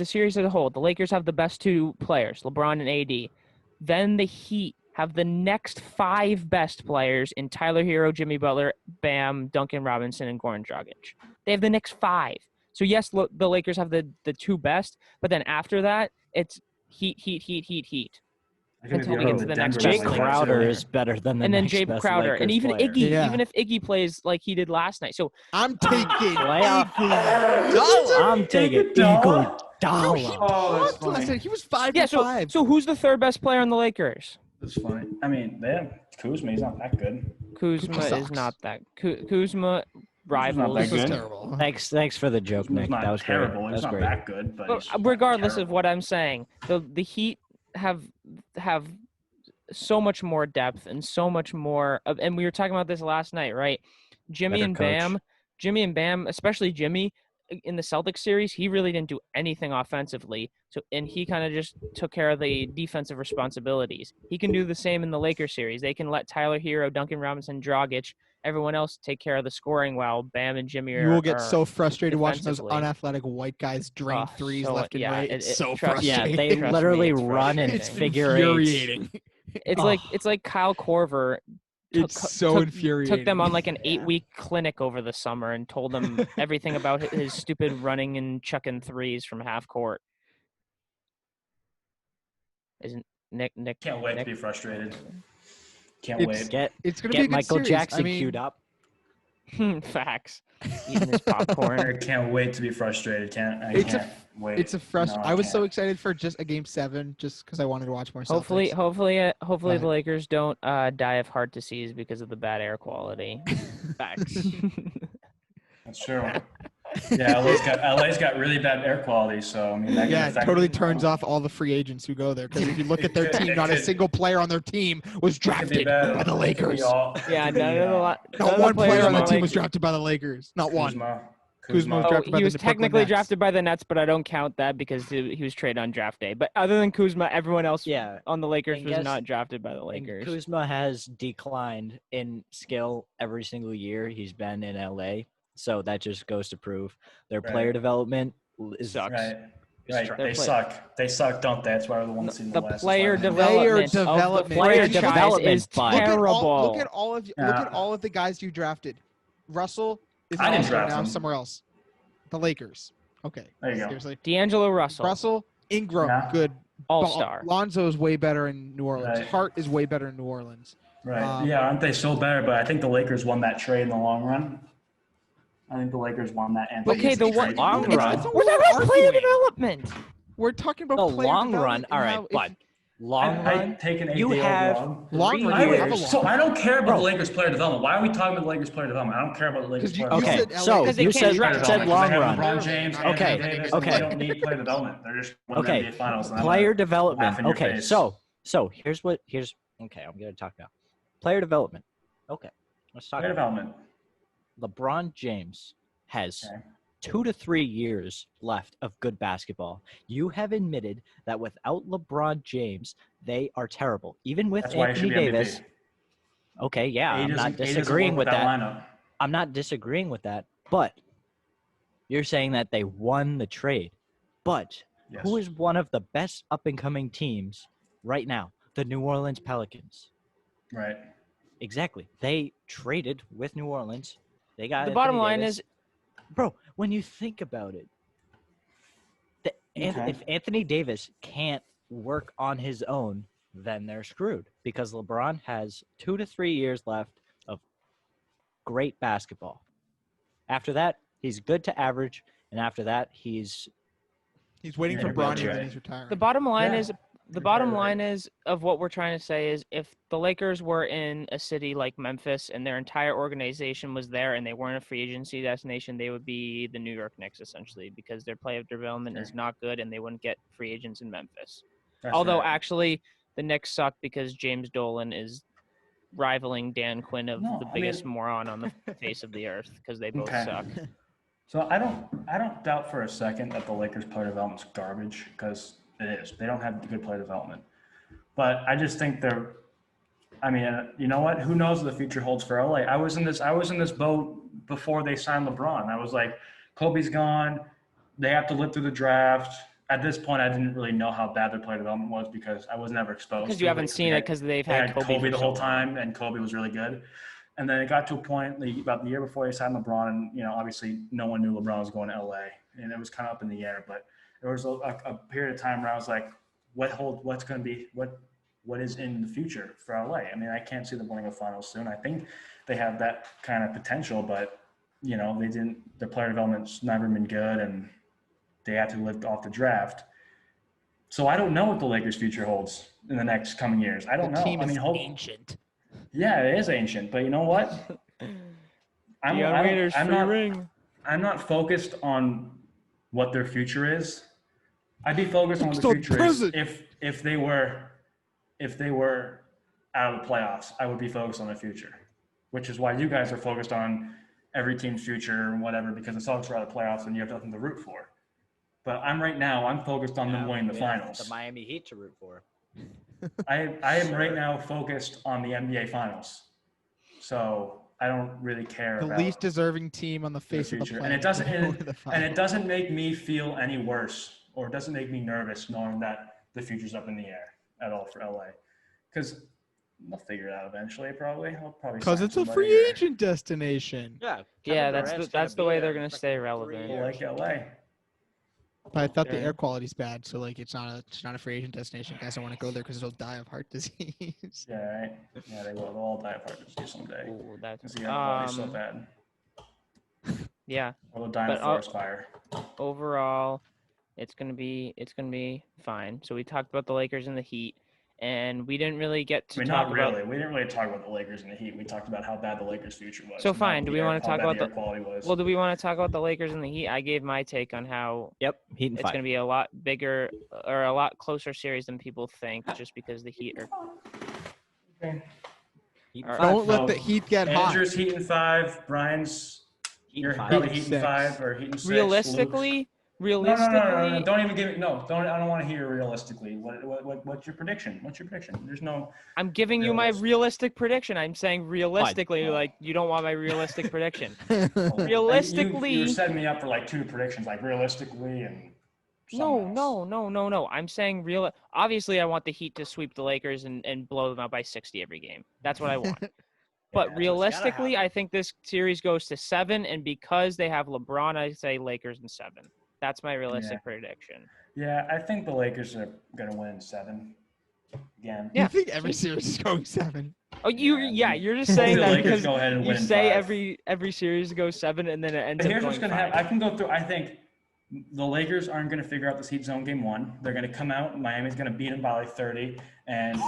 series as a whole, the Lakers have the best 2 players, LeBron and AD. Then the Heat have the next 5 best players in Tyler Hero, Jimmy Butler, Bam, Duncan Robinson, and Goran Dragic. They have the next 5. So yes, the Lakers have the 2 best, but then after that, it's Heat. I think until they we go get to to the next Denver Jake best like that, Crowder too. is better than the And then next Jay best Crowder, and Lakers even player. Iggy, Yeah. even if Iggy plays like he did last night. So I'm taking Playoff- Iguodala. I'm taking Iguodala? No, he Iguodala. Oh, that's blocked last funny. night. He was 5 yeah, for 5. so who's the 3rd best player on the Lakers? That's funny. I mean, they have Kuzma. He's not that good. Kuzma is sucks. not that. Kuzma rivals. that This was good. terrible. Thanks for the joke, Kuzma's Nick. not That was terrible. great. He's That was not great. that good, but But he's not regardless of terrible. what I'm saying, the Heat have so much more depth and so much more. And we were talking about this last night, right? Jimmy and Bam, especially Jimmy in the Celtics series, he really didn't do anything offensively. So, and he kind of just took care of the defensive responsibilities. He can do the same in the Lakers series. They can let Tyler Hero, Duncan Robinson, Dragic, everyone else take care of the scoring while Bam and Jimmy You will get so frustrated watching those defensively. unathletic white guys drain threes left and right. It's so trust me, frustrating. Yeah, they Trust me, literally it's run and frustrating. figure eights. infuriating. It's like Kyle Korver It's so infuriating. took them on like an 8-week clinic over the summer and told them everything about his stupid running and chucking threes from half court. Isn't Nick? Can't wait Nick? to be frustrated. Can't It's- wait. It's gonna be a Get good Michael series. Jackson I mean, queued up. Facts. Eating his I popcorn. can't wait to be frustrated. I It's a- can't wait. It's a No, I was so can't. excited for just a game 7, just because I wanted to watch more. Hopefully, Celtics. hopefully the But- Lakers don't die of heart disease because of the bad air quality. Facts. That's true. Yeah, LA's got really bad air quality, so I mean that Yeah, can it affect totally turns off all the free agents who go there. Because if you look at their It could- team, it not a could- single player on their team was It could be drafted bad. by the It could be Lakers. all- it Yeah, could be, none of the Not one player on the team was Lakers- drafted by the Lakers. Not one. Kuzma was Oh, drafted by he the was Brooklyn technically Nets. drafted by the Nets, but I don't count that because he was traded on draft day. But other than Kuzma, everyone else Yeah. on the Lakers And was guess- not drafted by the And Lakers. Kuzma has declined in skill every single year he's been in LA. So that just goes to prove their player Right. development is Sucks. Right. is Right. trash. They suck. They suck, don't they? That's why we're the ones in the The West. player That's why development of the development. Player franchise development, is but- terrible. Look at all of Yeah. the guys you drafted. Russell is I didn't also draft now him. somewhere else. The Lakers. Okay. There you go. Seriously. D'Angelo Russell, Russell, Ingram, Yeah. good. all-star. Lonzo is way better in New Orleans. Right. Hart is way better in New Orleans. Right. Yeah, aren't they so better? But I think the Lakers won that trade in the long run. I think the Lakers won that. Okay, the trade. long It's- run. it's We're talking about player arguing. development. We're talking about The player long run, development all and right, how but if- long I run, take an you 8-day have overall. Long 3 run, I you years. have a would, so long I don't care about Bro. the Lakers player development. Why are we talking about the Lakers player development? I don't care about the Lakers 'Cause you- player you Okay, development. said so Because they you can't said draft said Because long they have run. LeBron James, Okay, Anthony Davis, and okay. they don't need player development. They're just winning the Okay, NBA Finals. and I'm player gonna development. laugh in your Okay, face. so here's okay. I'm gonna talk about player development. Okay, let's talk player about development. LeBron James has Okay. 2 to 3 years left of good basketball. You have admitted that without LeBron James, they are terrible. Even with That's why he should Anthony be Davis. MVP. Okay, yeah, I'm not He doesn't disagreeing work with that. lineup. I'm not disagreeing with that, but you're saying that they won the trade. But Yes. who is one of the best up and coming teams right now? The New Orleans Pelicans. Right. Exactly. They traded with New Orleans. They got The bottom Anthony line Davis. is, bro, when you think about it, Okay. if Anthony Davis can't work on his own, then they're screwed because LeBron has 2 to 3 years left of great basketball. After that, he's good to average, and after that, he's waiting Yeah, for you're Bronny right. and then he's retiring. the bottom line Yeah. is the You're bottom very right. line is of what we're trying to say is if the Lakers were in a city like Memphis and their entire organization was there and they weren't a free agency destination, they would be the New York Knicks essentially because their player development is Sure. not good and they wouldn't get free agents in Memphis. That's Although right. actually the Knicks suck because James Dolan is rivaling Dan Quinn of No, the I biggest mean- moron on the face of the earth because they both Okay. suck. So I don't doubt for a second that the Lakers player development's garbage because it is. They don't have good player development. But I just think they're. I mean, you know what? Who knows what the future holds for LA? I was in this boat before they signed LeBron. I was like, Kobe's gone. They have to live through the draft. At this point, I didn't really know how bad their player development was because I was never exposed. Because to you it haven't seen it because they've they had had Kobe, Kobe for the so whole long. time, and Kobe was really good. And then it got to a point about the year before they signed LeBron, and obviously no one knew LeBron was going to LA, and it was kind of up in the air. But there was a period of time where I was like, what's going to be what is in the future for LA? I mean, I can't see them winning a finals soon. I think they have that kind of potential, but they didn't. Their player development's never been good, and they had to live off the draft. So I don't know what the Lakers' future holds in the next coming years. I don't know. The team I is mean, ancient. yeah, it is ancient, but you know what? I'm not focused on what their future is. I'd be focused on what Focused the on future is present. if they were out of the playoffs. I would be focused on the future, which is why you guys are focused on every team's future and whatever, because the Celtics are out of the playoffs and you have nothing to root for. But I'm focused on them winning the we have finals. the Miami Heat to root for. I am right now focused on the NBA finals. So I don't really care The about least deserving team on the the face of the future. planet. And it doesn't to go to the and it finals. doesn't make me feel any worse, or it doesn't make me nervous knowing that the future's up in the air at all for LA. Because they'll figure it out eventually, probably. I'll probably Because sign it's a somebody free or- agent destination. Yeah. Yeah, Kevin Durant's that's the gonna be way there they're in gonna stay freaking 3 relevant. People years. like LA. But I thought the Sure. air quality's bad, so like it's not a free agent destination. Guys don't want to go there because they'll die of heart disease. Yeah, right. Yeah, they will. They'll all die of heart disease someday. Ooh, Because that's the air quality's so bad. yeah. Or they'll die in a But, forest fire. Overall, it's gonna be fine. So we talked about the Lakers and the Heat, and we didn't really get to I mean, talk not about. really. We didn't really talk about the Lakers and the Heat. We talked about how bad the Lakers' future was. So not fine. Do we want to how talk bad about the air the? quality was? Well, do we want to talk about the Lakers and the Heat? I gave my take on how Yep. Heat and it's five. going to be a lot bigger or a lot closer series than people think, just because the Heat are. Okay. Heat Or- and five. Don't let So, the Heat get hot. Andrew's Heat in 5. Brian's Heat you're and five. probably Heat Heat in six. 5 or Heat in 6. Luke's- Realistically, No. Don't even give me Don't. I don't want to hear realistically. What's your prediction? What's your prediction? There's no. I'm giving you my Realistic. realistic prediction. I'm saying realistically, Oh. like you don't want my realistic prediction. You Realistically, were setting me up for like 2 predictions, like realistically and. no. something else. I'm saying real. Obviously, I want the Heat to sweep the Lakers and blow them out by 60 every game. That's what I want. But Yeah, realistically, happen. I think this series goes to 7, and because they have LeBron, I say Lakers in 7. That's my realistic prediction. Yeah, I think the Lakers are gonna win 7 again. Yeah. You think every series is going 7? Oh, Yeah, you're just hopefully saying the that Lakers because go ahead and you win in say 5. every series goes 7, and then it ends But up here's going what's gonna 5. happen. I can go through. I think the Lakers aren't gonna figure out this Heat zone game 1. They're gonna come out. Miami's gonna beat them by like 30, and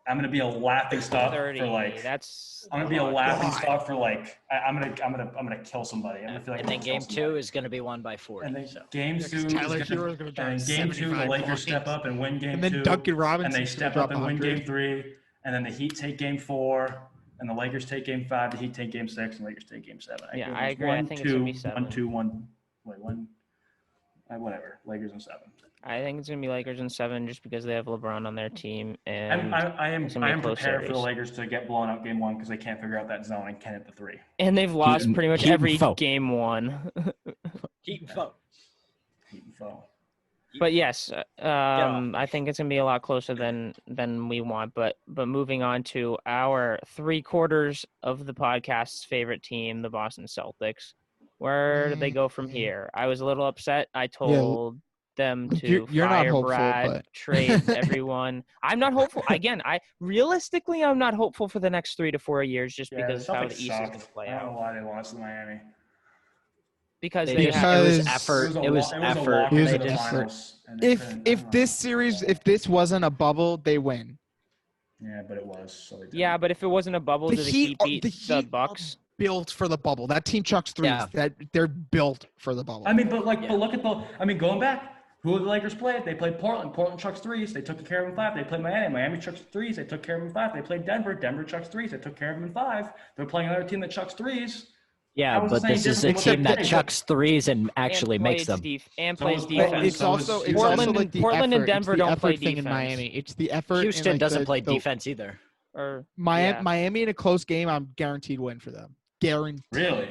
I'm gonna be a laughing stock 30. for like. That's. I'm gonna be a lot. laughing God. stock for like. I'm gonna kill somebody. I'm gonna feel like And I'm then gonna kill game somebody. 2 is going to be won by 40. And then So. game Yeah, 2 'cause is Tyler gonna, Hero's gonna drop and then game 2 the 75 Lakers step points. up and win game And then 2. Duncan And Robinson's they gonna step drop up and win 100. game 3. And then the Heat take game 4. And the Lakers take game 5. The Heat take game 6. And the Lakers take game 7. Yeah, think I it's agree. I think it's gonna be 7. 1, 2, 1. Wait, 1. Whatever. Lakers in 7. I think it's gonna be Lakers in 7 just because they have LeBron on their team, and I am it's gonna be a close prepared for the series. Lakers to get blown out game 1 because they can't figure out that zone and can't hit the 3. and they've lost pretty much Heat and every foe. game 1. Heat and foe. Heat and foe. But yes, I think it's gonna be a lot closer than we want. But moving on to our 3/4 of the podcast's favorite team, the Boston Celtics. Where do they go from here? I was a little upset. I told them to You're not fire hopeful, Brad, but trade everyone. I'm not hopeful. Again, I'm not hopeful for the next 3 to 4 years just Yeah, because the of how the Celtics East is sucked. gonna play I don't know out. why they lost to Miami. Because They they just, have. it was Because- effort. a It was wa- a effort. walk It was into They the just, effort. finals, and they couldn't- I If don't this know. series, if this wasn't a bubble, they win. Yeah, but it was. So they didn't. Yeah, but if it wasn't a bubble, The do the Heat Heat are- beat the the Heat are Bucks? Built for the bubble. That team chucks threes. Yeah. That they're built for the bubble. I mean, but Yeah. look at the. I mean, going back, who did the Lakers play? They played Portland. Portland chucks threes. They took care of them in 5. They played Miami. Miami chucks threes. They took care of them in 5. They played Denver. Denver chucks threes. They took care of them in 5. They're playing another team that chucks threes. yeah, How is but this any this is a different from team what that they did? chucks threes and actually and makes plays them. and So plays is Portland. defense. It's also it's Portland also and- like the Portland effort. and Denver it's the don't play effort thing in defense. Miami. It's the effort. Houston and like doesn't the, play the, defense either. Or Miami, yeah. Miami in a close game, I'm guaranteed win for them. Guaranteed. Really?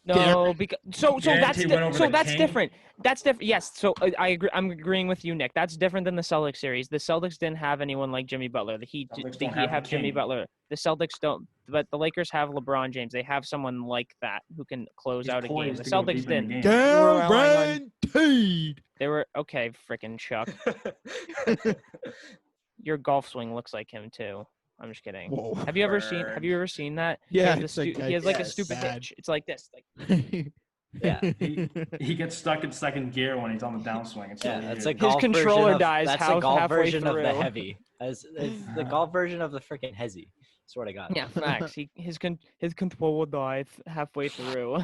No, because so Guaranteed win over the that's King? different. That's different. Yes, so I agree. I'm agreeing with you, Nick. That's different than the Celtics series. The Celtics didn't have anyone like Jimmy Butler. The Heat Celtics the don't Heat have the have Jimmy King. Butler. The Celtics don't. But the Lakers have LeBron James. They have someone like that who can close He's out a game. poised The to go Celtics deep in the didn't. game. Guaranteed. They were okay. Frickin' Chuck. Your golf swing looks like him too. I'm just kidding. Whoa. Have you ever seen that? Yeah, he it's has, like he has like a yes. stupid Bad. hitch. It's like this. Like Yeah. He gets stuck in second gear when he's on the downswing. It's Yeah, really that's weird. a golf controller version of, dies That's half- a golf halfway version of the through. heavy. It's the golf version of the freaking hezzy. Swear to God. Yeah, facts. His control will die halfway through.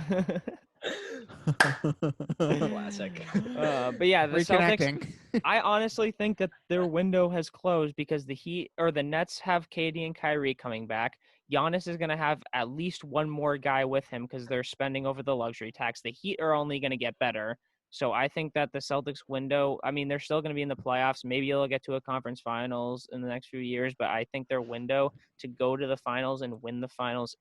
Classic. But yeah, the Celtics. Reconnecting. I honestly think that their window has closed because the Heat or the Nets have KD and Kyrie coming back. Giannis is going to have at least one more guy with him because they're spending over the luxury tax. The Heat are only going to get better. So I think that the Celtics window, I mean, they're still going to be in the playoffs. Maybe they'll get to a conference finals in the next few years, but I think their window to go to the finals and win the finals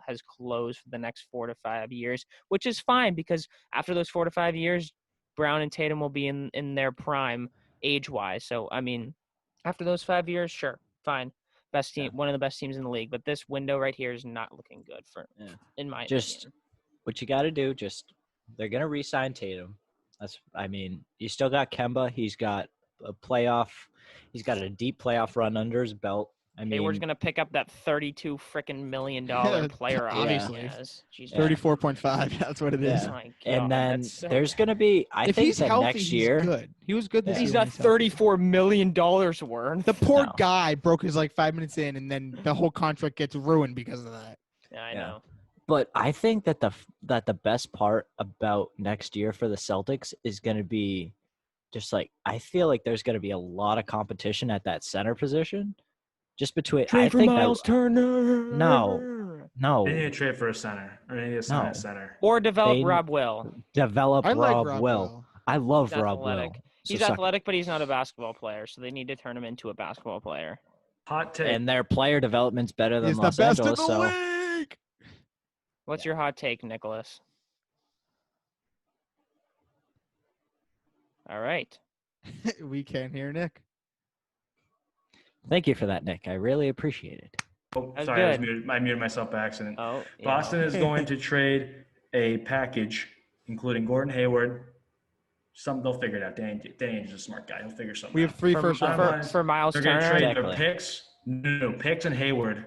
has closed for the next 4 to 5 years, which is fine because after those 4 to 5 years, Brown and Tatum will be in their prime age-wise. So, I mean, after those 5 years, sure, fine. Best team, one of the best teams in the league. But this window right here is not looking good in my opinion. What you got to do, they're going to re-sign Tatum. You still got Kemba. He's got a deep playoff run under his belt. Hayward's going to pick up that $32 million player obviously. Jeez, 34.5. That's what it is. Yeah. My God, And then so there's going to be, if he's that healthy, next year. He's good. He was good this year. He's when got healthy. $34 million worth. The poor No. guy broke his leg 5 minutes in, and then the whole contract gets ruined because of that. Yeah, I know. But I think that the best part about next year for the Celtics is going to be I feel like there's going to be a lot of competition at that center position. Just between Trade for Miles Turner. No. They need to trade for a center, or they need to sign a center. Or develop Rob Will. Develop I like Rob Will. I He's love Rob athletic. Will. He's athletic, but he's not a basketball player, so they need to turn him into a basketball player. Hot take. And their player development's better than He's Los the best Angeles. in the So league. What's your hot take, Nicholas? All right. We can't hear Nick. thank you for that, Nick. I really appreciate it. Oh, That's sorry, good. I muted myself by accident. Oh, yeah. Boston is going to trade a package, including Gordon Hayward. They'll figure it out. Danny is a smart guy. He'll figure something We have out. 3 first round. for Miles They're going to Turner. trade Exactly. their picks. No, picks and Hayward,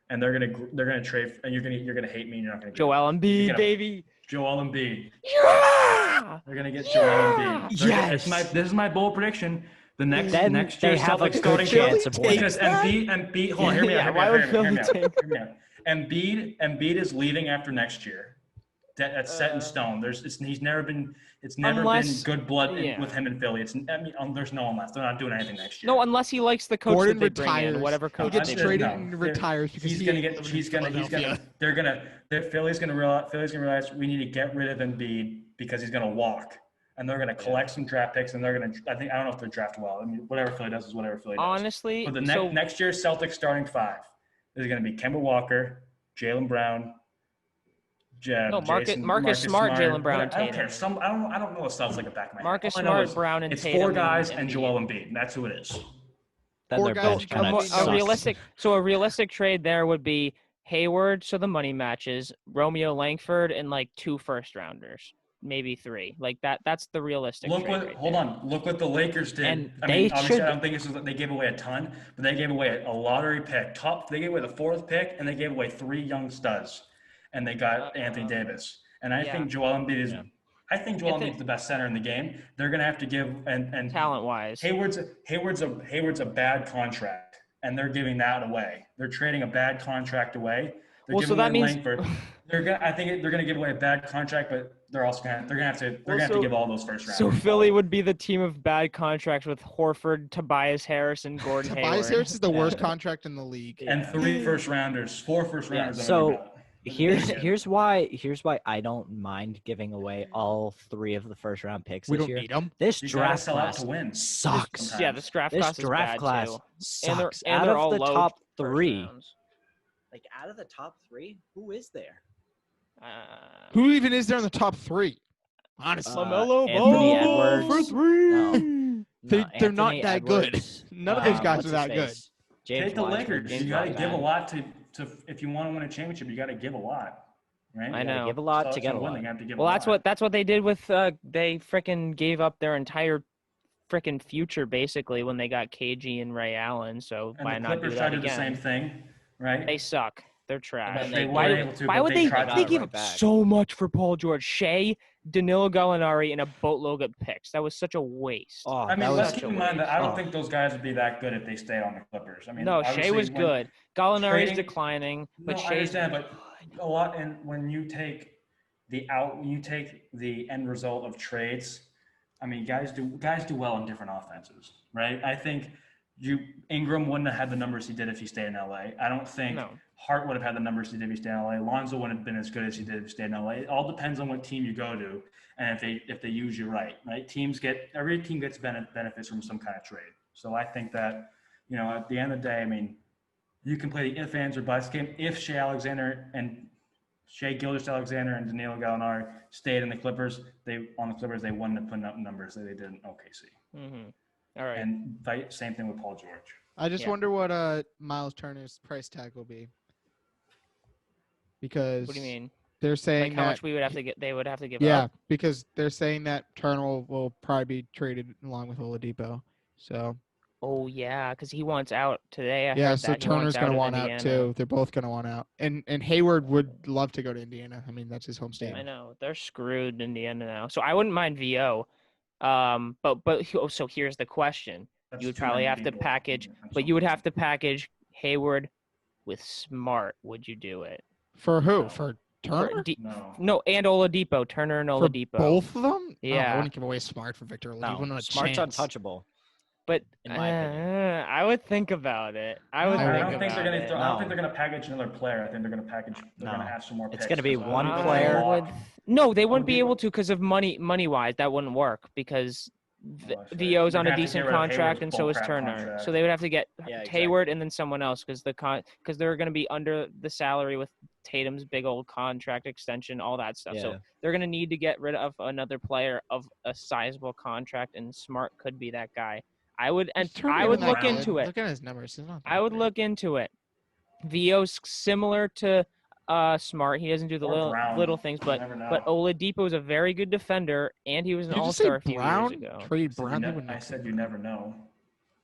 and they're going to trade. And you're going to hate me. And you're not going to. Joel Embiid, baby. Joel Embiid. Yeah! They're going to get Joel Embiid. Yes. This is my bold prediction. The next They year, have a Celtics good starting chance of winning. because Embiid. Hold on, hear me Yeah, out. why would Hear Philly me out. take Hear me out. Embiid is leaving after next year. That's set in stone. It's never been good blood with him in Philly. There's no one left. They're not doing anything next year. No, unless he likes the coach Gordon that they bring in, retires. whatever He coach gets they traded bring in. and retires because Philly's gonna realize we need to get rid of Embiid because he's gonna walk, and they're gonna collect some draft picks, and I don't know if they're draft well. I mean, whatever Philly does is whatever Philly does. Honestly, but the next year's Celtics starting 5 is gonna be Kemba Walker, Jaylen Brown. Marcus Smart, Jaylen Brown, I don't care. Tatum. I don't know what stuff's like a back of my head. Marcus All I know Smart, is Brown, and it's Tatum. 4 guys and and Embiid. Joel Embiid. And that's who it is. Then Poor their guys bench kind of a realistic trade there would be Hayward, so the money matches, Romeo Langford, and like 2 first-rounders, maybe 3. Like that's the realistic trade. Look what the Lakers did. And obviously, I don't think they gave away a ton, but they gave away a lottery pick. They gave away the 4th pick, and they gave away 3 young studs, and they got Anthony Davis. And I think Joel Embiid is. I think Joel Embiid's the best center in the game. They're going to have to give and talent-wise. Hayward's a bad contract, and they're giving that away. They're trading a bad contract away. They're giving away Langford. I think they're going to give away a bad contract, but they're also going to have to give all those first rounds. So Philly would be the team of bad contracts with Horford, Tobias Harris, and Gordon Hayward. Tobias Harris is the worst contract in the league. And 3 first rounders, 4 first rounders. So here's why I don't mind giving away all 3 of the first round picks We this don't year. need them. This You draft gotta sell out class to win. sucks. Yeah, this draft This class is draft bad class too. sucks. And Out they're of all the low top first 3, rounds. like out of the top 3, who is there? Who even is there in the top 3? Honestly, LaMelo Anthony Ball Edwards. for 3. No. They're not Anthony that good. Edwards. None of those guys What's are his that good. face? James Take the Wiseman. Lakers. James You got to Wiseman. give a lot to if you want to win a championship. You got to give a lot, right? I know. Give a lot to Celtics get a are lot. winning, have to give Well, a lot. that's what they did with they frickin' gave up their entire frickin' future basically when they got KG and Ray Allen. So And why the not do Clippers that tried to do again? the same thing, right? They suck. They're trash. they weren't did. able to, Why but would they they? tried got They it gave right up back. so much for Paul George, Shea, Danilo Gallinari, and a boatload of picks. That was such a waste. Oh, I that mean, let's was such keep a in mind that I waste. don't think those guys would be that good if they stayed on the Clippers. I mean, No, Shea obviously was when good. Gallinari's trading- declining, but No, I Shea's understand, but a lot. And when you take the end result of trades, I mean, guys do well in different offenses, right? I think Ingram wouldn't have had the numbers he did if he stayed in LA. I don't think No. Hart would have had the numbers he did if he stayed in LA. Lonzo wouldn't have been as good as he did if he stayed in LA. It all depends on what team you go to and if they use you right. Every team gets benefits from some kind of trade. So I think that, at the end of the day, I mean, you can play the if, ands, or buts game. If Shea Gilgeous-Alexander and Danilo Gallinari stayed in the Clippers, they wouldn't have put up numbers that they did in OKC. Mm-hmm. All right. And same thing with Paul George. I just Yeah. wonder what Miles Turner's price tag will be. Because What do you mean? they're saying Like how that much we would have to get? They would have to give yeah, up. because they're saying that Turner will probably be traded along with Oladipo. So Oh yeah, because he wants out today. I yeah, heard so that he Turner's wants gonna out of want out Indiana. too. They're both gonna want out. And Hayward would love to go to Indiana. I mean, that's his home state. I know they're screwed Indiana now. So I wouldn't mind VO. So here's the question: That's you would too probably many have to people. package, I'm but you would sorry. have to package Hayward with Smart. Would you do it? For who? No. For For Turner? No. and Oladipo, Turner and For Oladipo. both of them? No, Yeah. I wouldn't give away Smart for Victor Oladipo. No, Not a Smart's chance. untouchable. But in my opinion. I would think about it. I would I think don't think about they're it. I don't think they're gonna package another player. I think they're gonna No. add some more picks. It's gonna be 'cause one Oladipo's a player. lock. No, they wouldn't be Oladipo- able to because of money wise. That wouldn't work because Well, that's right. VO's They're on gonna a have to decent get rid of contract, Hayward's and so bull is crap Turner. contract. So they would have to get Yeah, exactly. Hayward and then someone else because they're going to be under the salary with Tatum's big old contract extension, all that stuff. So Yeah. they're going to need to get rid of another player of a sizable contract, and Smart could be that guy. I would Turner look isn't that good. into it. Look at his numbers. He's not that I would great. look into it. VO's similar to Smart. He doesn't do the Or Brown. little things, You but never know. Oladipo is a very good defender, and he was an Did you just say all-star a few years Brown? ago. Trade Brown? They would I not said trade you Brown. never know.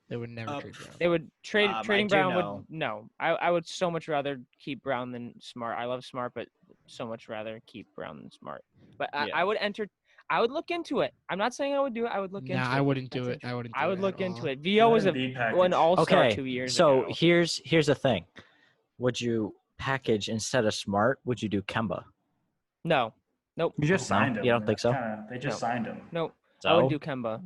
They would never Uh, trade Brown. They would I trading do Brown know. would no. I would so much rather keep Brown than Smart. I love Smart, but so much rather keep Brown than Smart. But Yeah. I would look into it. I'm not saying I would do it. I would look into it. Nah, I wouldn't do That's it. I wouldn't. I do would it look at into all. it. VO was Let it be an packaged. all-star Okay, 2 years so ago. here's the thing. Would you package instead of Smart? Would you do Kemba? No. Nope. You just No, signed him. you don't think so? They just No. signed him. Nope. I So would do Kemba.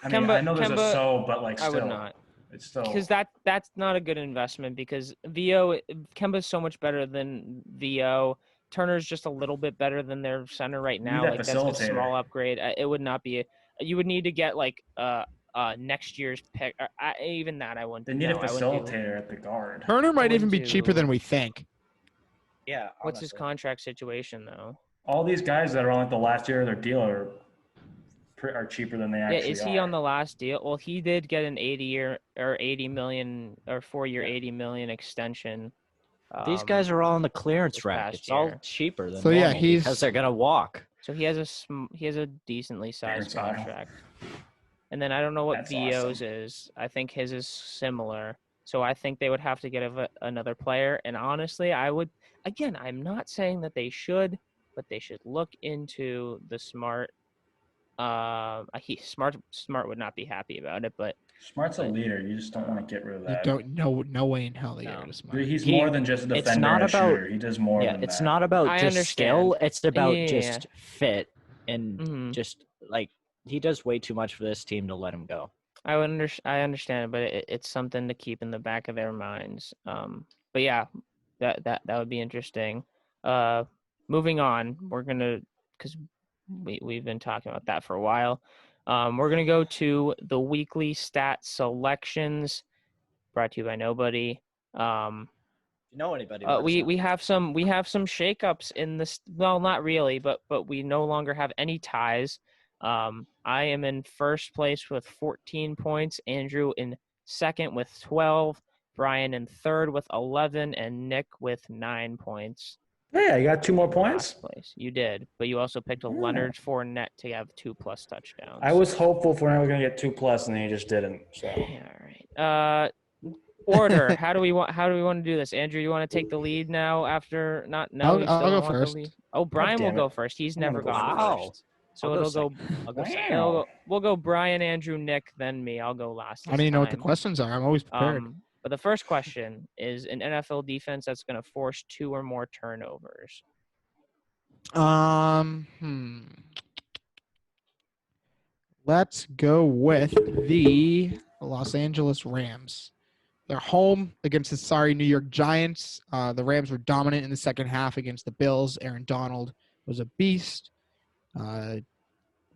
I mean, Kemba- I know there's Kemba- a so, but like I still, would not. it's still. Because that's not a good investment because Kemba's so much better than VO. Turner's just a little bit better than their center right You now. need Like that that's a facilitator. small upgrade. It would not be. You would need to get like next year's pick. Even that I wouldn't. They need no, a I wouldn't do. facilitator at the guard. Turner might even be wouldn't cheaper than do- we think. yeah. What's his honestly. contract situation though? All these guys that are on like the last year of their deal are cheaper than they Yeah, actually is he are. on the last deal? Well, he did get an 80 million or 4-year Yeah. 80 million extension. These guys are all in the clearance this rack. past It's all year. cheaper than So, yeah, normal he's- because they're gonna walk. So he has a decently sized Clearance aisle. contract. And then I don't know what That's VO's awesome. is. I think his is similar. So I think they would have to get another player. And honestly, I'm not saying that they should, but they should look into the Smart. Smart would not be happy about it, but Smart's a leader. You just don't want to get rid of You that. don't. No way in hell they get No. rid of Smart. He's He- more than just a it's defender not and a about- shooter. He does more Yeah, than it's that. not about I just skill. understand. It's about Yeah. just fit and Mhm. just like he does way too much for this team to let him go. I understand, but it's something to keep in the back of their minds. But yeah, that would be interesting. Moving on, we're gonna because we've been talking about that for a while. We're gonna go to the weekly stat selections, brought to you by nobody. If you know anybody? We have some shakeups in this. Well, not really, but we no longer have any ties. I am in first place with 14 points. Andrew in second with 12. Brian in third with 11, and Nick with 9 points. Yeah, you got 2 more points. Last place. You did, but you also picked a Yeah. Leonard Fournette to have 2+ touchdowns. I was hopeful for him going to get 2+, and he just didn't. So Yeah, all right. order? How do we want to do this? Andrew, you want to take the lead now after not no, I'll you still go don't want the first. lead. Oh, Brian will damn go it. first. He's I'm gonna never go gone Wow. first. So I'll go it'll go second. I'll go Wow. second. we'll go Brian, Andrew, Nick, then me. I'll go last I this don't even know what the time. questions are. I'm always prepared. But the first question is an NFL defense that's going to force 2 or more turnovers. Let's go with the Los Angeles Rams. They're home against the sorry New York Giants. The Rams were dominant in the second half against the Bills. Aaron Donald was a beast.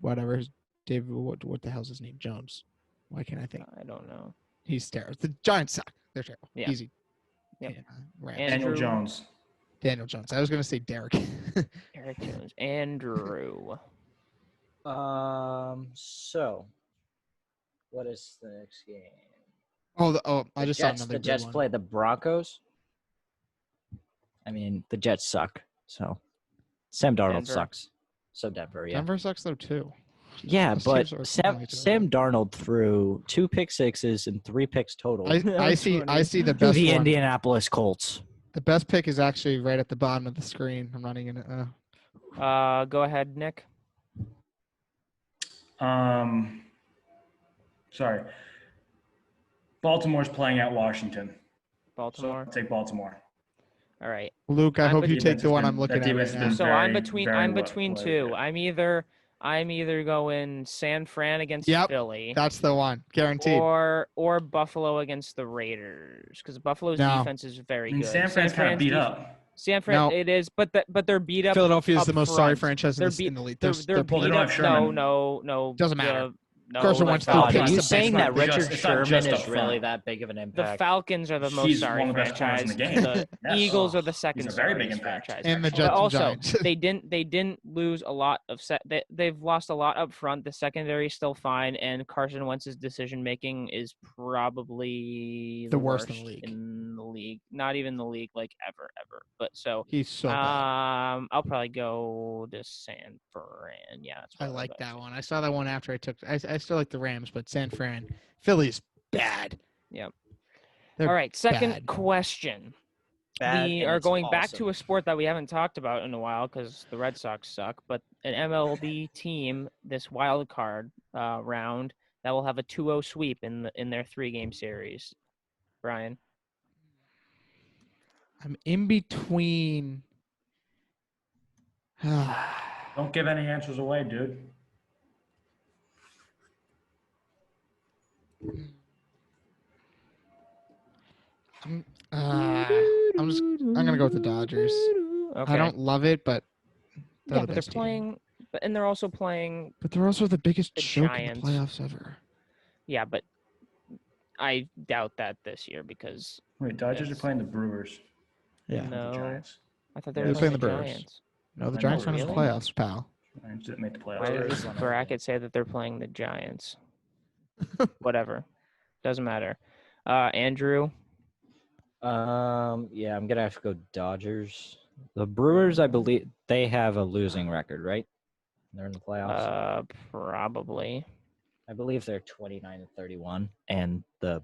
Whatever. David, what the hell's his name? Jones. Why can't I think? I don't know. He's terrible. The Giants suck. They're terrible. Yeah. Easy. Yep. Yeah, Rams. Daniel Andrew- Jones. Daniel Jones. I was going to say Derek. Eric Jones. Andrew. So, what is the next game? I just saw Jets, another the good Jets one. play the Broncos. I mean, the Jets suck. So, Sam Darnold Denver. sucks. So Denver, yeah. Denver sucks though too. Yeah, Those but teams are Sam, really Sam Darnold threw 2 pick sixes and 3 picks total I That's see funny. the to best the one. Indianapolis Colts. The best pick is actually right at the bottom of the screen. I'm running in it. Go ahead, Nick. Sorry. Baltimore's playing at Washington. So Baltimore. I'll take Baltimore. All right. Luke, I I'm hope you between- take the one I'm looking that at defense right has now. been So very, I'm very between well two. played. I'm either going San Fran against Yep, Philly That's the one. Guaranteed. or Buffalo against the Raiders because Buffalo's No. defense is very I mean, good. San Fran's kind of beat def- up. San Fran, No. it is, but they're beat up. Philadelphia is up the most sorry front. franchise They're in the league. They're They're Well, they beat don't up. have Sherman. No. Doesn't matter. No, Carson the Wentz God, picks are you the saying best that one. Richard It's not Sherman just is up really front. that big of an The impact? Falcons are the most He's sorry one of the best corners franchise. in the game. The Yes. Eagles are the second He's a very big sorriest impact. franchise. And the actually. Jets But and also, Giants. they didn't lose a lot of they've lost a lot up front. The secondary is still fine, and Carson Wentz's decision making is probably The worst in the league. In the league, not even the league, like ever. But so, He's so bad. I'll probably go to San Fran. Yeah, that's I what I'll like go. that one. I saw that one after I took. I still like the Rams, but San Fran, Philly's bad. Yep. They're All right, second bad. question. Bad, We and are it's going back to awesome. a sport that we haven't talked about in a while because the Red Sox suck, but an MLB team this wild card round that will have a 2-0 sweep in their 3-game series. Brian. I'm in between. Don't give any answers away, dude. I'm gonna go with the Dodgers. Okay. I don't love it, but they're yeah, the but they're best team. playing, and they're also playing. But they're also the biggest the joke Giants. in the playoffs ever. Yeah, but I doubt that this year because Wait, Dodgers are Yes. playing the Brewers. Yeah. not No. the Giants. I thought they Yeah, were they're playing the playing the Brewers. Giants. No, the I Giants know, are in the really? playoffs, pal. Giants didn't make the playoffs. Why does Brewers this won bracket say that they're playing the Giants? Whatever. Doesn't matter. Andrew. Yeah, I'm gonna have to go Dodgers. The Brewers, I believe, they have a losing record, right? They're in the playoffs. Probably. I believe they're 29-31, and the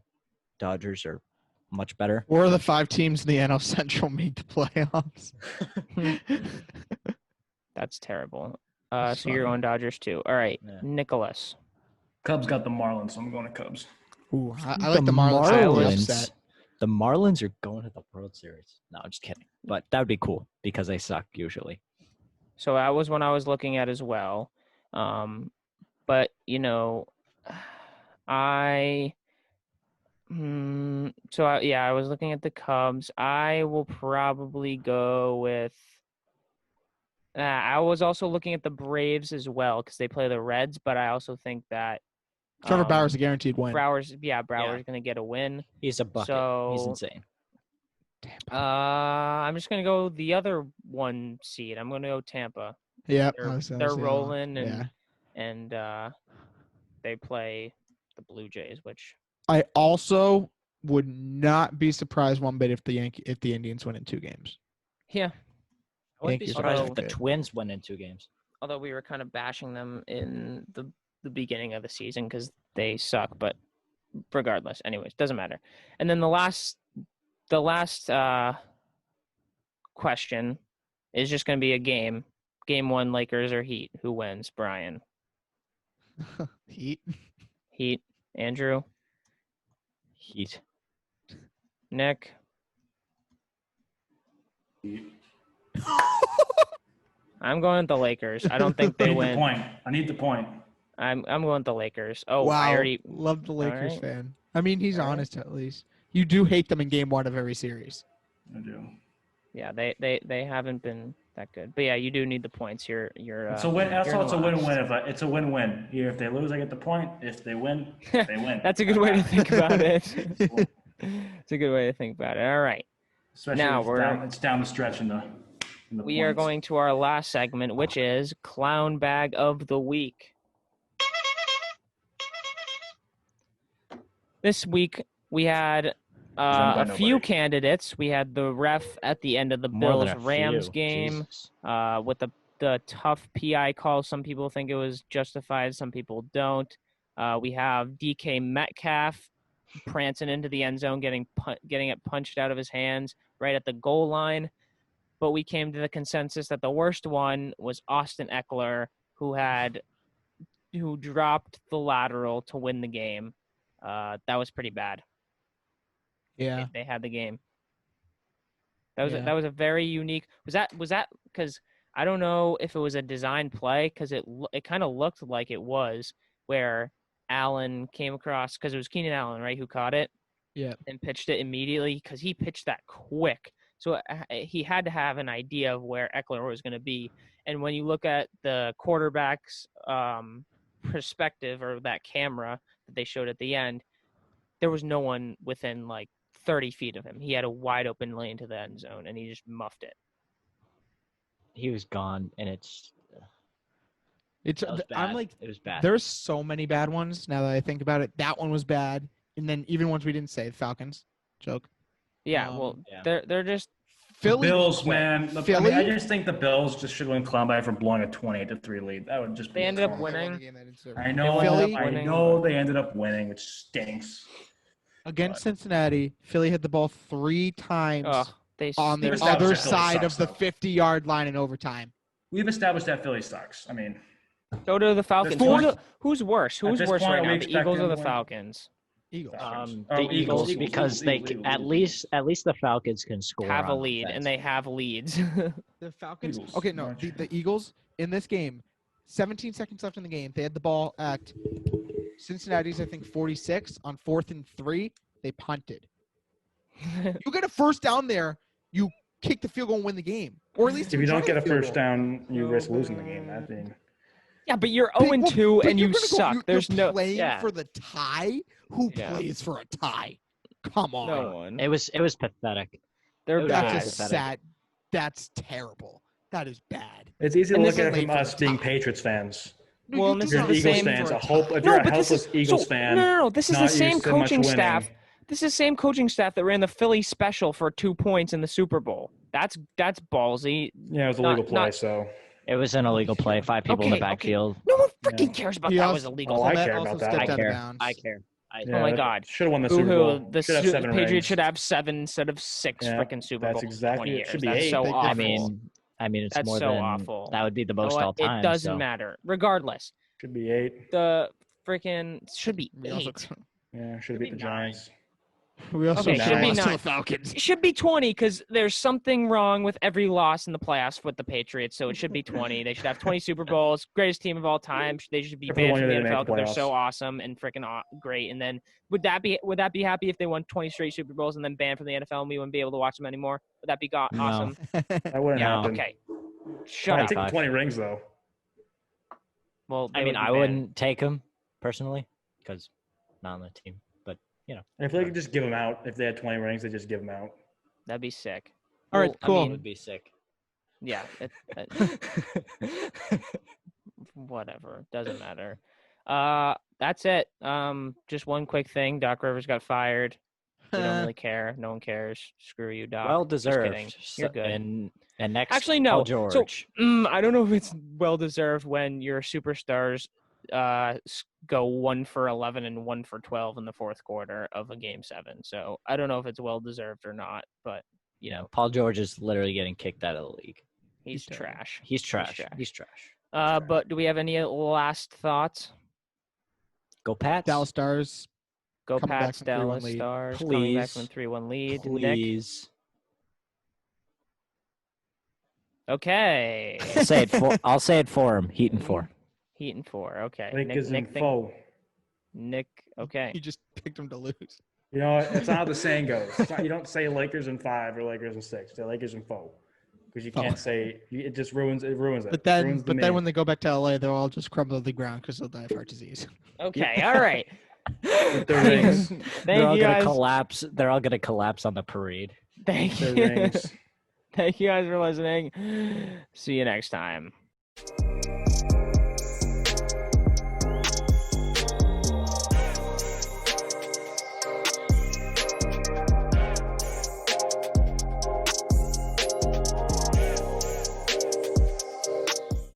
Dodgers are much better. Four of the 5 teams in the NL Central made the playoffs. That's terrible. That's So you're funny. going Dodgers too. All right, Yeah. Nicholas. Cubs got the Marlins, so I'm going to Cubs. Ooh, I like the Marlins. Marlins. Upset. The Marlins are going to the World Series. No, I'm just kidding. But that would be cool because they suck usually. So that was one I was looking at as well. But I was looking at the Cubs. I will probably go with. I was also looking at the Braves as well because they play the Reds, but I also think that Trevor Bauer's a guaranteed win. Bauer's gonna get a win. He's a bucket. He's So- insane. I'm just gonna go the other 1 seed. I'm gonna go Tampa. Yep. They're rolling Yeah. and they play the Blue Jays, which I also would not be surprised one bit if the Indians win in 2 games. yeah. I wouldn't be Yankees are surprised so if the good. Twins win in 2 games. Although we were kind of bashing them in the beginning of the season because they suck, but regardless. Anyways, doesn't matter. And then the last question is just going to be a game. Game 1, Lakers or Heat. Who wins? Brian. Heat. Heat. Andrew. Heat. Nick. I'm going with the Lakers. I don't think I they need win. the point. I need the point. I'm going with the Lakers. Oh, wow. I already Love the Lakers right. fan. I mean, he's All right. honest at least. You do hate them in game 1 of every series. I do. Yeah, they haven't been that good. But yeah, you do need the points. You're It's a win. Also, you're it's a lost. win-win. It's a win-win. Either if they lose, I get the point. If they win, they win. That's a good way to think about it. It's a good way to think about it. All right. Especially Now if it's down the stretch in the We are points. going to our last segment, which is Clown Bag of the Week. This week, we had by a few nobody. candidates. We had the ref at the end of the More than a Bills-Rams few. game Jesus. with the tough PI call. Some people think it was justified. Some people don't. We have DK Metcalf prancing into the end zone, getting it punched out of his hands right at the goal line. But we came to the consensus that the worst one was Austin Eckler, who dropped the lateral to win the game. That was pretty bad. Yeah. They had the game. That was a very unique. Was that because I don't know if it was a design play because it kind of looked like it was where Allen came across because it was Keenan Allen, right, who caught it. Yeah. And pitched it immediately because he pitched that quick. So he had to have an idea of where Eckler was going to be. And when you look at the quarterback's perspective or that camera that they showed at the end, there was no one within like 30 feet of him. He had a wide open lane to the end zone, and he just muffed it. He was gone, and that was bad. I'm like, it was bad. there's so many bad ones now that I think about it. That one was bad. And then even ones we didn't say, the Falcons. Joke. Yeah, they're just Philly. Bills, man. Philly? I just think the Bills just should win clown by for blowing a 28-3 lead. That would just be. They ended up clown. winning. I know. Philly? I know they ended up winning, which stinks. Against Cincinnati, Philly hit the ball 3 times they on the There's other that Philly side of sucks, the 50-yard line in overtime. We've established that Philly sucks. I mean, go to the Falcons. point- Who's worse? Who's this worse point, right are we now, the expecting Eagles or them the to win? Falcons? Eagles. The Eagles, Eagles, because Eagles. at least the Falcons can score. Have a on lead, offense. and they have leads. The Falcons. Eagles. Okay, no, March. the Eagles in this game, 17 seconds left in the game. They had the ball at Cincinnati's, I think, 46 on 4th and 3. They punted. You get a first down there, you kick the field goal and win the game, or at least if you don't try get a the field first goal. down, you risk losing the game. That being. Yeah, but you're But- 0-2 but and you're you gonna go- suck. you're There's no playing for the tie. Who Yeah. plays for a tie? Come on. no one. It was pathetic. They're it was bad. That's just pathetic. sad. That's terrible. That is bad. It's easy to And look this at is it from late for us the being tie. Patriots fans. No, Well, you and this do is If the you're an same Eagles for fans, a a hope. tie. If you're a but this helpless is Eagles fan, no. This is the not same used to much coaching staff. winning. This is the same coaching staff that ran the Philly special for 2 points in the Super Bowl. That's ballsy. Yeah, it was a Not- legal play, not- so. It was an illegal play. 5 people in the Okay, okay. backfield. No one freaking Yeah. cares about He that also- was illegal. Oh, I Clement care also about that. stepped I out of care. bounds. I care. Oh my God. Should have won the Super Bowl. The Should have 7 Patriots rings. should have 7 instead of 6 Yeah, freaking Super that's Bowls in exactly 20 it. years. Should be That's 8. so Big awful. I mean, it's That's more so than awful. that would be the most You know all what? time. It doesn't so. matter. Regardless, Should be 8. the freaking should be We also 8. Yeah, should have beat the be 9. Giants. We also Okay, should be lost to 9. the Falcons. It should be 20 because there's something wrong with every loss in the playoffs with the Patriots. So it should be 20. They should have 20 Super Bowls. Greatest team of all time. They should be Except for the banned one from the year they NFL made the because they're so playoffs. awesome and freaking great. And then would that be happy if they won 20 straight Super Bowls and then banned from the NFL and we wouldn't be able to watch them anymore? Would that be No. awesome? That wouldn't Yeah. happen. Okay. Shut I'd up. take the 25. 20 rings, though. Well, they I mean, would be I banned. wouldn't take him personally because not on the team. But And if they could just give them out, if they had 20 rings, they just give them out. That'd be sick. All right, Well, cool. I it mean, would be sick. yeah. Whatever. Doesn't matter. That's it. Just one quick thing. Doc Rivers got fired. We don't really care. No one cares. Screw you, Doc. Well Just deserved. kidding. You're good. And next, Actually, no. Paul So, George. I don't know if it's well deserved when your superstars go 1 for 11 and 1 for 12 in the fourth quarter of a game 7. So I don't know if it's well deserved or not, but You know, Paul George is literally getting kicked out of the league. he's terrible. trash. He's trash. He's trash. But do we have any last thoughts? Go Pats. Dallas Stars Go coming back Pats, from 3-1 Dallas lead. Stars coming back Please. from 3-1 lead. Nick? Please. Okay. I'll say it for him. Heat and 4. Heat and 4. Okay. Lakers Nick and foe. Nick. Okay. You just picked them to lose. You know, it's not how the saying goes. It's not, you don't say Lakers in 5 or Lakers in 6. Say Lakers in foe, because you can't say it. Just ruins it. Ruins it. But then, Ruins the but then meaning. when they go back to LA, they'll all just crumble to the ground because they'll die of heart disease. Okay. All right. With their rings. They're all Thank you gonna guys. collapse. They're all gonna collapse on the parade. Thank Their you. rings. Thank you guys for listening. See you next time.